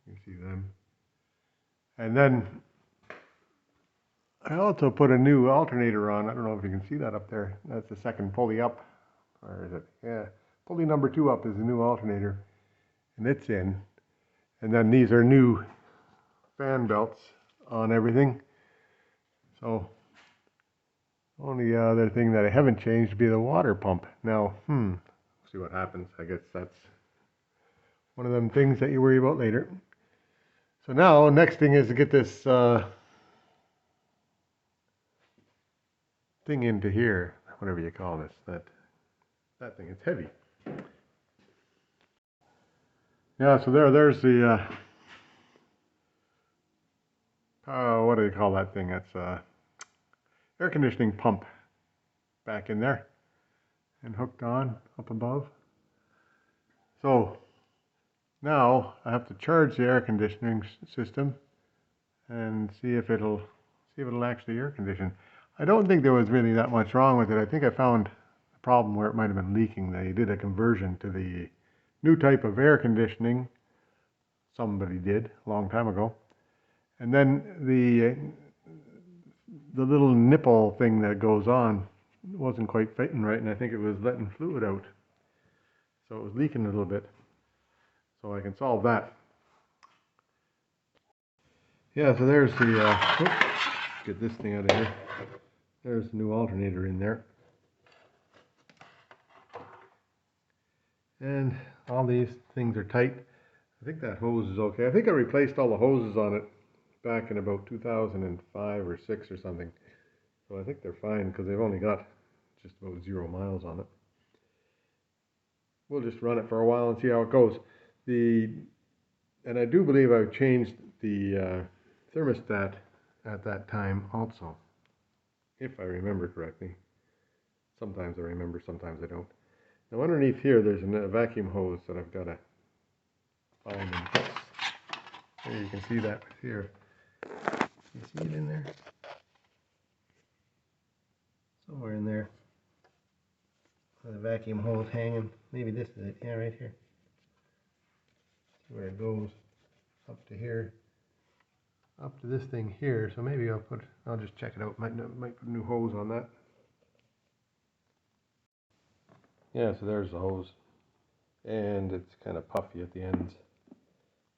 A: You see them. And then I also put a new alternator on. I don't know if you can see that up there. That's the second pulley up. Or is it? Yeah. Pulley number 2 up is the new alternator. And it's in. And then these are new fan belts on everything. So only other thing that I haven't changed would be the water pump. Now, see what happens. I guess that's one of them things that you worry about later. So now, next thing is to get this thing into here, whatever you call this, that thing. It's heavy. Yeah, so there's the what do you call that thing? That's air conditioning pump back in there and hooked on up above. So now I have to charge the air conditioning system and see if it'll actually air condition. I don't think there was really that much wrong with it. I think I found a problem where it might have been leaking. They did a conversion to the new type of air conditioning. Somebody did a long time ago. And then the little nipple thing that goes on wasn't quite fitting right, and I think it was letting fluid out. So it was leaking a little bit. So I can solve that. Yeah, so there's the, get this thing out of here. There's the new alternator in there. And all these things are tight. I think that hose is okay. I think I replaced all the hoses on it back in about 2005 or 6 or something. So I think they're fine because they've only got just about 0 miles on it. We'll just run it for a while and see how it goes. And I do believe I've changed the thermostat at that time also, if I remember correctly. Sometimes I remember, sometimes I don't. Now underneath here there's a vacuum hose that I've got to find. There you can see that here. You see it in there? Somewhere in there. The vacuum hose hanging. Maybe this is it. Yeah, right here. See where it goes. Up to here. Up to this thing here. So maybe I'll just check it out. Might put a new hose on that. Yeah, so there's the hose. And it's kind of puffy at the ends.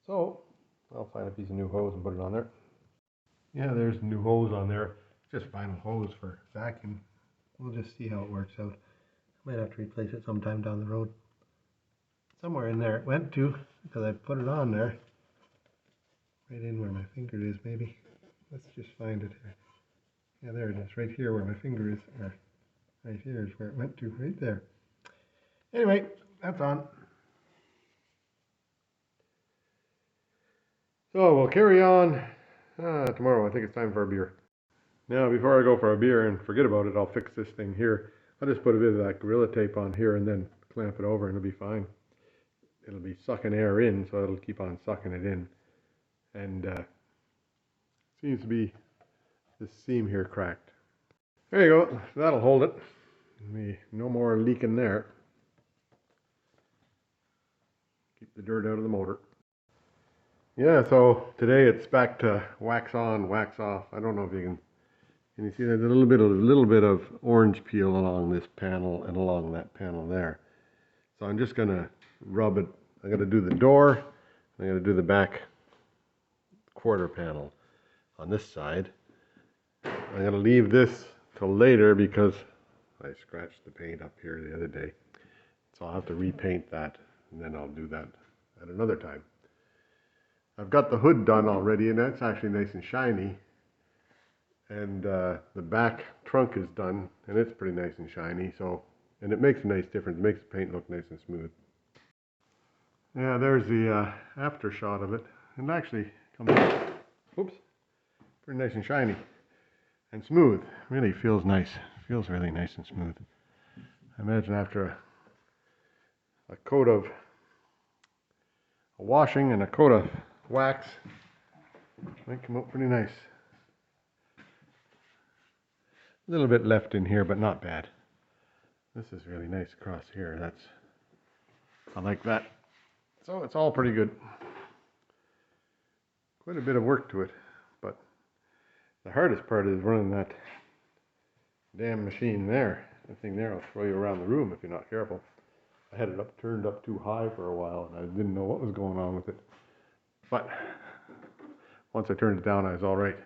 A: So I'll find a piece of new hose and put it on there. Yeah, there's the new hose on there. Just vinyl hose for vacuum. We'll just see how it works out. Might have to replace it sometime down the road. Somewhere in there it went to, because I put it on there. Right in where my finger is, maybe. Let's just find it here. Yeah, there it is, right here where my finger is. Right here is where it went to, right there. Anyway, that's on. So we'll carry on tomorrow. I think it's time for a beer. Now, before I go for a beer and forget about it, I'll fix this thing here. I'll just put a bit of that Gorilla Tape on here and then clamp it over and it'll be fine. It'll be sucking air in, so it'll keep on sucking it in. And seems to be this seam here cracked. There you go. That'll hold it. No more leaking there. Keep the dirt out of the motor. Yeah, so today it's back to wax on, wax off. I don't know if you can you see there's a little bit of orange peel along this panel and along that panel there. So I'm just gonna rub it. I'm gonna do the door. I'm gonna do the back quarter panel on this side. I'm gonna leave this till later because I scratched the paint up here the other day. So I'll have to repaint that and then I'll do that at another time. I've got the hood done already and that's actually nice and shiny. And the back trunk is done and it's pretty nice and shiny. And it makes a nice difference. It makes the paint look nice and smooth. Yeah, there's the after shot of it. And actually comes out, oops, pretty nice and shiny and smooth. Really feels nice. Feels really nice and smooth. I imagine after a coat of a washing and a coat of wax, it might come out pretty nice. A little bit left in here, but not bad. This is really nice across here. I like that. So it's all pretty good. Quite a bit of work to it, but the hardest part is running that damn machine there. That thing there will throw you around the room if you're not careful. I had it turned up too high for a while and I didn't know what was going on with it. But once I turned it down, I was all right.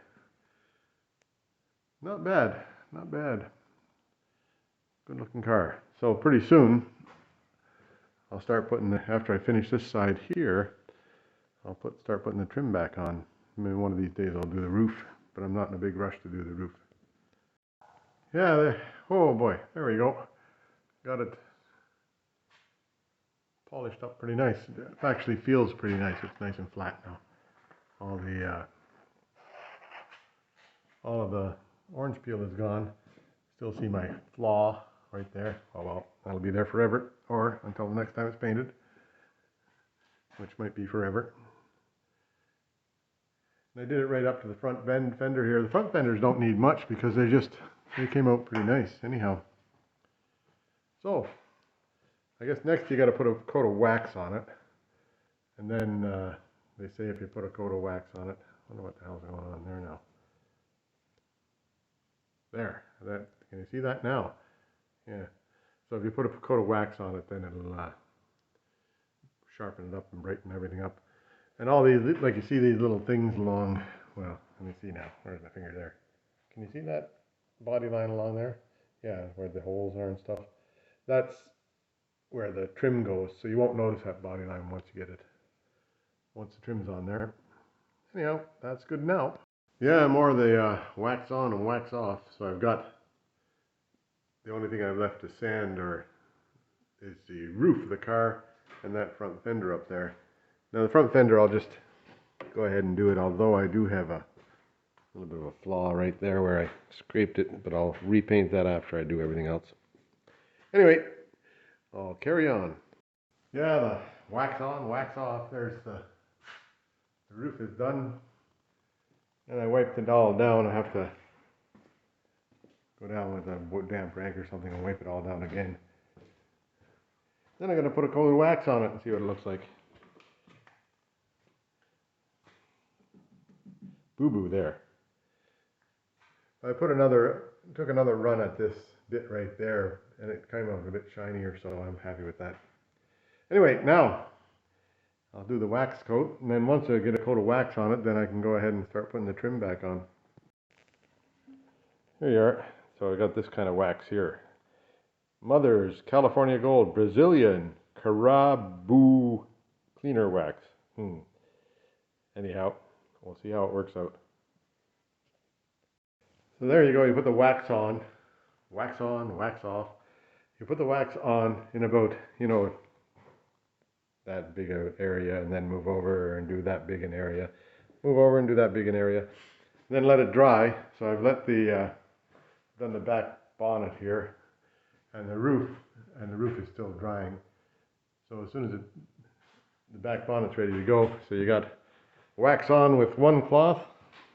A: Not bad, not bad. Good looking car. So pretty soon, I'll start putting after I finish this side here, I'll start putting the trim back on. I mean, one of these days I'll do the roof, but I'm not in a big rush to do the roof. Yeah, oh boy, there we go. Got it polished up pretty nice. It actually feels pretty nice. It's nice and flat now. All of the orange peel is gone. Still see my flaw right there. Oh well, that'll be there forever, or until the next time it's painted, which might be forever. And I did it right up to the front fender here. The front fenders don't need much because they came out pretty nice anyhow. So I guess next you got to put a coat of wax on it, and then they say if you put a coat of wax on it, I wonder what the hell's going on there now. There, can you see that now? Yeah. So if you put a coat of wax on it, then it'll sharpen it up and brighten everything up. And all these, like you see these little things along, well, let me see now. Where's my finger there? Can you see that body line along there? Yeah, where the holes are and stuff. That's where the trim goes, so you won't notice that body line once you get it. Once the trim's on there. Anyhow, that's good now. Yeah, more of the wax on and wax off. So I've got, the only thing I've left to sand is the roof of the car and that front fender up there. Now the front fender, I'll just go ahead and do it, although I do have a little bit of a flaw right there where I scraped it, but I'll repaint that after I do everything else. Anyway, I'll carry on. Yeah, the wax on, wax off, there's the roof is done. And I wiped it all down. I have to go down with a damp rag or something and wipe it all down again. Then I'm going to put a coat of wax on it and see what it looks like. Boo-boo there. I took another run at this bit right there, and it came out a bit shinier, so I'm happy with that. Anyway, now I'll do the wax coat, and then once I get a coat of wax on it, then I can go ahead and start putting the trim back on. Here you are. So I got this kind of wax here. Mother's California Gold Brazilian Carabao Cleaner Wax. Anyhow, we'll see how it works out. So there you go. You put the wax on, wax off. You put the wax on in about, that big area, and then move over and do that big an area. Move over and do that big an area. Then let it dry. So I've done the back bonnet here, and the roof is still drying. So as soon as the back bonnet's ready to go, so you got wax on with one cloth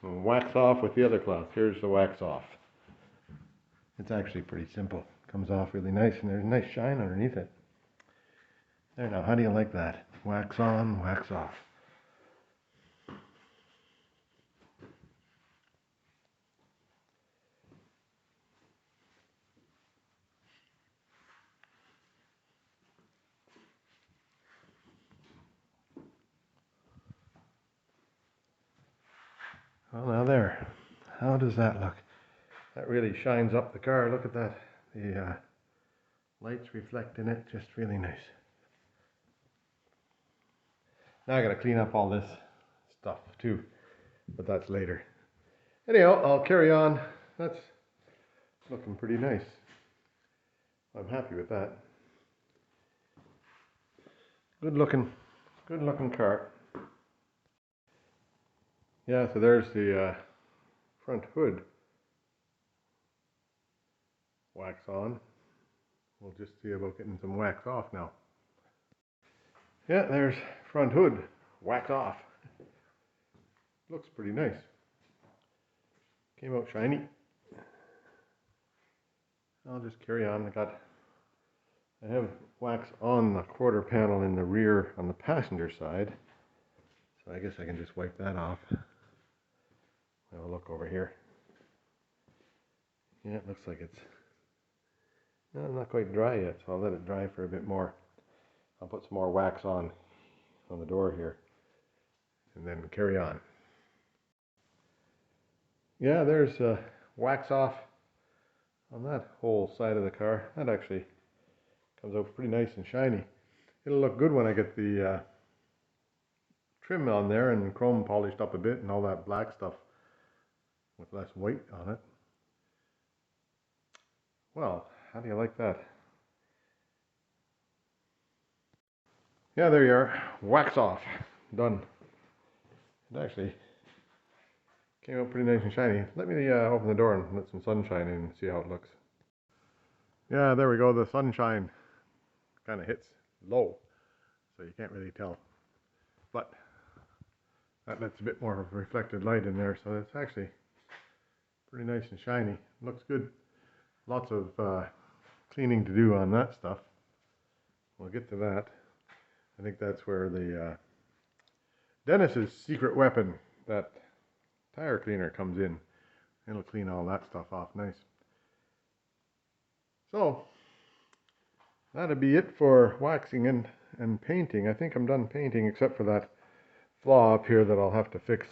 A: and wax off with the other cloth. Here's the wax off. It's actually pretty simple. Comes off really nice, and there's a nice shine underneath it. There now, how do you like that? Wax on, wax off. Well, now there. How does that look? That really shines up the car. Look at that. The lights reflect in it. Just really nice. Now I gotta clean up all this stuff too, but that's later. Anyhow, I'll carry on. That's looking pretty nice. I'm happy with that. Good looking car. Yeah, so there's the front hood. Wax on. We'll just see about getting some wax off now. Yeah, there's front hood. Wax off. Looks pretty nice. Came out shiny. I'll just carry on. I have wax on the quarter panel in the rear on the passenger side. So I guess I can just wipe that off. Have a look over here. Yeah, it looks like it's not quite dry yet, so I'll let it dry for a bit more. I'll put some more wax on the door here, and then carry on. Yeah, there's wax off on that whole side of the car. That actually comes out pretty nice and shiny. It'll look good when I get the trim on there and chrome polished up a bit and all that black stuff with less white on it. Well, how do you like that? Yeah, there you are. Wax off. Done. It actually came out pretty nice and shiny. Let me open the door and let some sunshine in and see how it looks. Yeah, there we go. The sunshine kind of hits low, so you can't really tell. But that lets a bit more of reflected light in there, so it's actually pretty nice and shiny. Looks good. Lots of cleaning to do on that stuff. We'll get to that. I think that's where the Dennis's secret weapon, that tire cleaner, comes in. It'll clean all that stuff off nice. So that'll be it for waxing and painting. I think I'm done painting except for that flaw up here that I'll have to fix.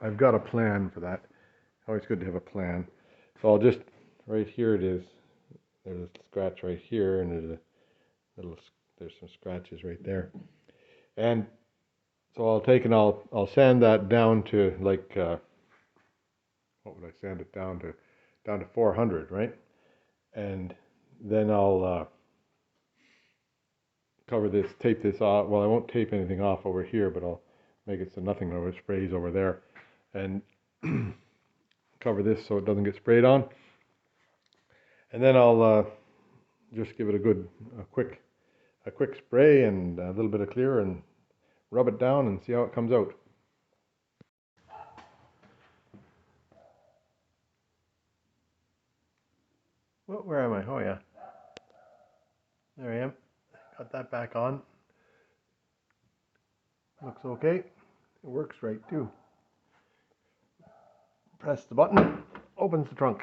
A: I've got a plan for that. Always good to have a plan. So I'll just, right here it is. There's a scratch right here, and there's some scratches right there. And so I'll take and I'll sand that down to like, what would I sand it down to? Down to 400, right? And then I'll cover this, tape this off. Well, I won't tape anything off over here, but I'll make it so nothing over sprays over there, and cover this so it doesn't get sprayed on. And then I'll just give it a quick spray and a little bit of clear and rub it down and see how it comes out. Well, where am I? Oh yeah, there I am. Got that back on. Looks okay. It works right too. Press the button, opens the trunk.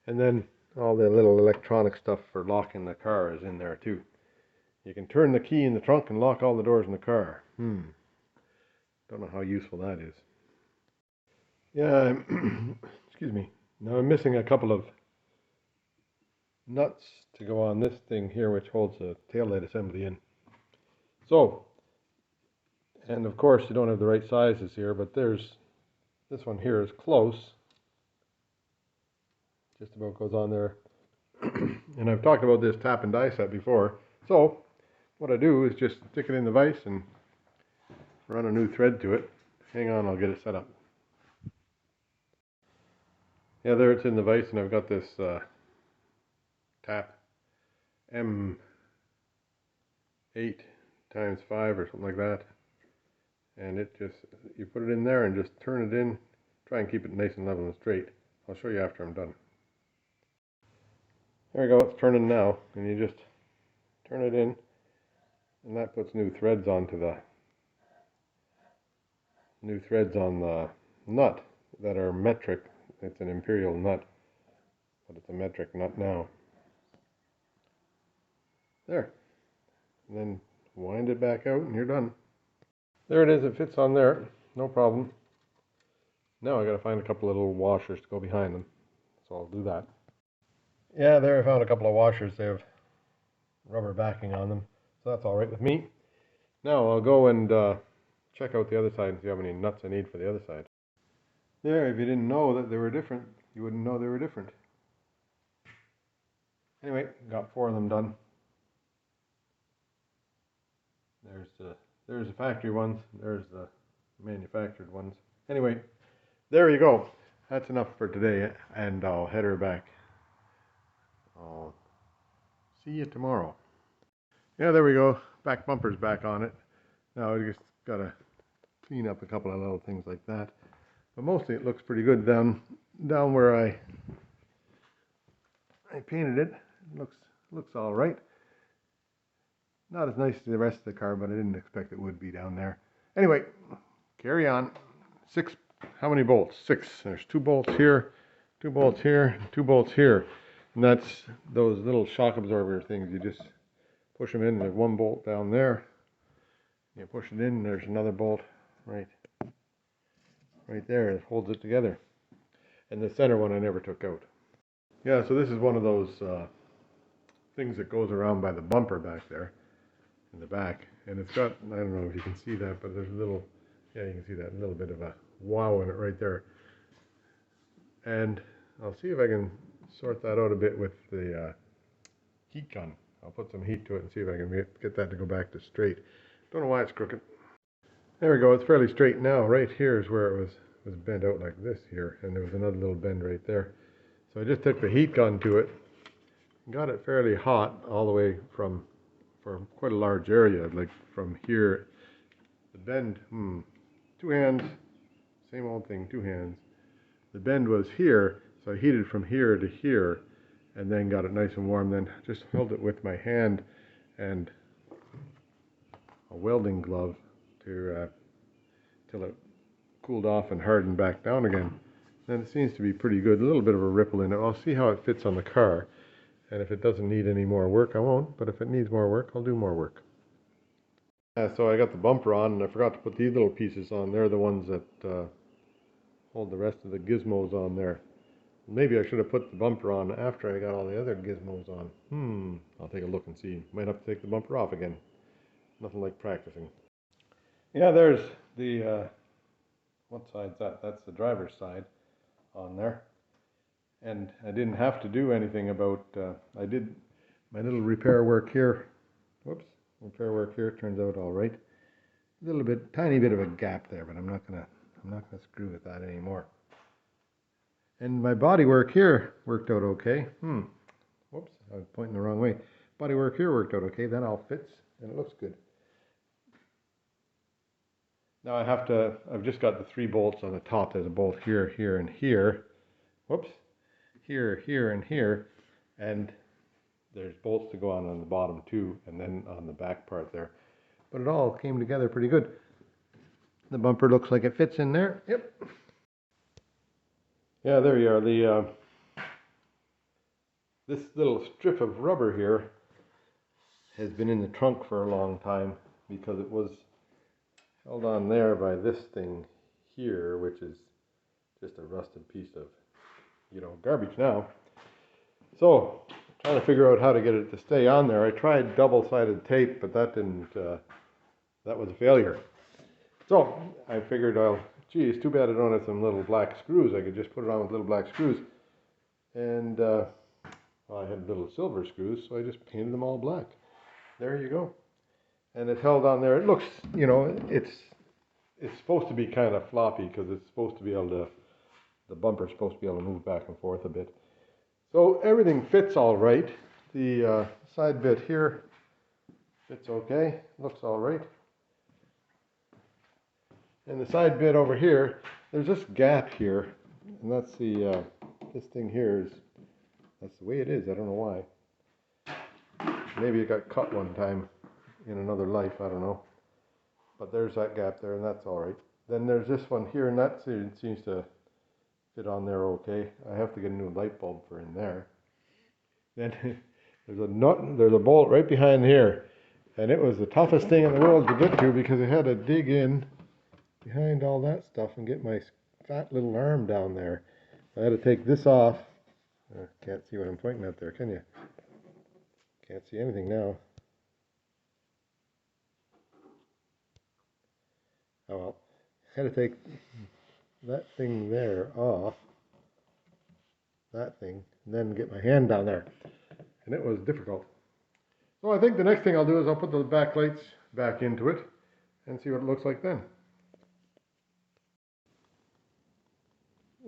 A: And then all the little electronic stuff for locking the car is in there too. You can turn the key in the trunk and lock all the doors in the car. Don't know how useful that is. Yeah, excuse me. Now I'm missing a couple of nuts to go on this thing here, which holds the taillight assembly in. So, and of course you don't have the right sizes here, but this one here is close. Just about goes on there. And I've talked about this tap and die set before. So what I do is just stick it in the vise and run a new thread to it. Hang on, I'll get it set up. Yeah, there it's in the vise, and I've got this tap M8 times 5 or something like that. And it just, you put it in there and just turn it in. Try and keep it nice and level and straight. I'll show you after I'm done. There we go, it's turning now, and you just turn it in, and that puts new threads on the nut that are metric. It's an imperial nut, but it's a metric nut now. There. And then wind it back out and you're done. There it is, it fits on there, no problem. Now I gotta find a couple of little washers to go behind them, so I'll do that. Yeah, there I found a couple of washers. They have rubber backing on them, so that's all right with me. Now I'll go and check out the other side and see how many nuts I need for the other side. There, if you didn't know that they were different, you wouldn't know they were different. Anyway, got 4 of them done. There's the factory ones, there's the manufactured ones. Anyway, there you go. That's enough for today, and I'll head her back. I'll see you tomorrow. Yeah, there we go. Back bumper's back on it. Now I just gotta clean up a couple of little things like that. But mostly it looks pretty good down where I painted it. It looks all right. Not as nice as the rest of the car, but I didn't expect it would be down there. Anyway, carry on. 6, how many bolts? 6. There's 2 bolts here, 2 bolts here, 2 bolts here. And that's those little shock absorber things. You just push them in. There's 1 bolt down there. You push it in, there's another bolt right there. It holds it together. And the center one I never took out. Yeah, so this is one of those things that goes around by the bumper back there in the back, and it's got, I don't know if you can see that, but there's a little, yeah, you can see that little bit of a wow in it right there. And I'll see if I can sort that out a bit with the heat gun. I'll put some heat to it and see if I can get that to go back to straight. Don't know why it's crooked. There we go, it's fairly straight now. Right here is where it was bent out like this here, and there was another little bend right there. So I just took the heat gun to it, got it fairly hot all the way for quite a large area, like from here, the bend, two hands, same old thing, two hands. The bend was here, so I heated from here to here, and then got it nice and warm, then just held it with my hand and a welding glove to till it cooled off and hardened back down again. Then it seems to be pretty good, a little bit of a ripple in it. I'll see how it fits on the car, and if it doesn't need any more work, I won't, but if it needs more work, I'll do more work. So I got the bumper on, and I forgot to put these little pieces on. They're the ones that hold the rest of the gizmos on there. Maybe I should have put the bumper on after I got all the other gizmos on. I'll take a look and see. Might have to take the bumper off again. Nothing like practicing. Yeah, there's the, what side's that? That's the driver's side on there. And I didn't have to do anything about, I did my little repair work here. Whoops, repair work here turns out all right. A little bit, tiny bit of a gap there, but I'm not gonna screw with that anymore. And my body work here worked out okay. Whoops, I was pointing the wrong way. Body work here worked out okay. That all fits and it looks good. Now I've just got the 3 bolts on the top. There's a bolt here, here, and here. Whoops. Here, here, and here. And there's bolts to go on the bottom too, and then on the back part there. But it all came together pretty good. The bumper looks like it fits in there. Yep. Yeah, there you are. This little strip of rubber here has been in the trunk for a long time because it was held on there by this thing here, which is just a rusted piece of, garbage now. So, trying to figure out how to get it to stay on there. I tried double-sided tape, but that didn't, that was a failure. So, I figured, gee, it's too bad I don't have some little black screws. I could just put it on with little black screws. And, well, I had little silver screws, so I just painted them all black. There you go. And it's held on there. It looks, it's supposed to be kind of floppy because it's supposed to be able to, the bumper's supposed to be able to move back and forth a bit. So everything fits all right. The side bit here fits okay, looks all right. And the side bit over here, there's this gap here, and that's the, this thing here is, that's the way it is. I don't know why. Maybe it got cut one time in another life, I don't know. But there's that gap there, and that's all right. Then there's this one here, and that seems to fit on there okay. I have to get a new light bulb for in there. Then there's a bolt right behind here, and it was the toughest thing in the world to get to because I had to dig in behind all that stuff and get my fat little arm down there. I had to take this off. Can't see what I'm pointing at there, can you? Can't see anything now. Oh well, I had to take that thing there off, that thing, and then get my hand down there. And it was difficult. So I think the next thing I'll do is I'll put the back lights back into it and see what it looks like then.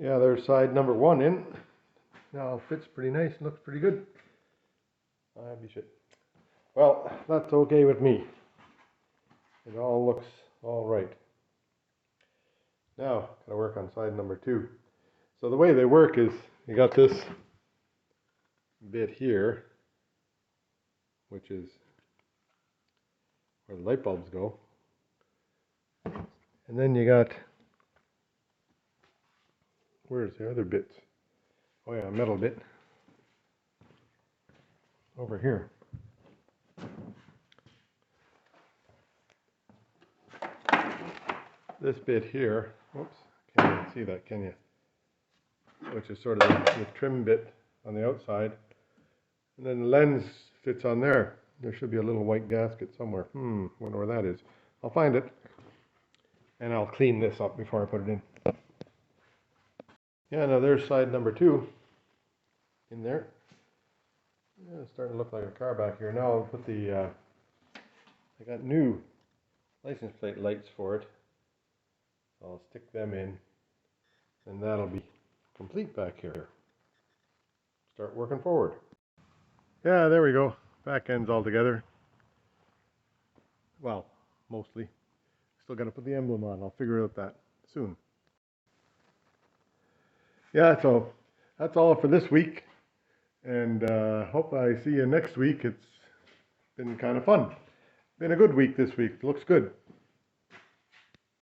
A: Yeah, there's side number 1 in. Now it fits pretty nice, looks pretty good. Happy shit. Well, that's okay with me. It all looks all right. Now, gotta work on side number 2. So the way they work is, you got this bit here, which is where the light bulbs go. And then you got, where's the other bits? Oh yeah, a metal bit. Over here. This bit here, whoops, can't even see that, can you? Which is sort of the trim bit on the outside. And then the lens fits on there. There should be a little white gasket somewhere. Wonder where that is. I'll find it. And I'll clean this up before I put it in. Yeah, now there's side number 2 in there. Yeah, it's starting to look like a car back here. Now I'll put the, I got new license plate lights for it. I'll stick them in, and that'll be complete back here. Start working forward. Yeah, there we go. Back ends all together. Well, mostly. Still got to put the emblem on. I'll figure out that soon. Yeah, so that's all for this week. And hope I see you next week. It's been kind of fun. Been a good week this week. Looks good.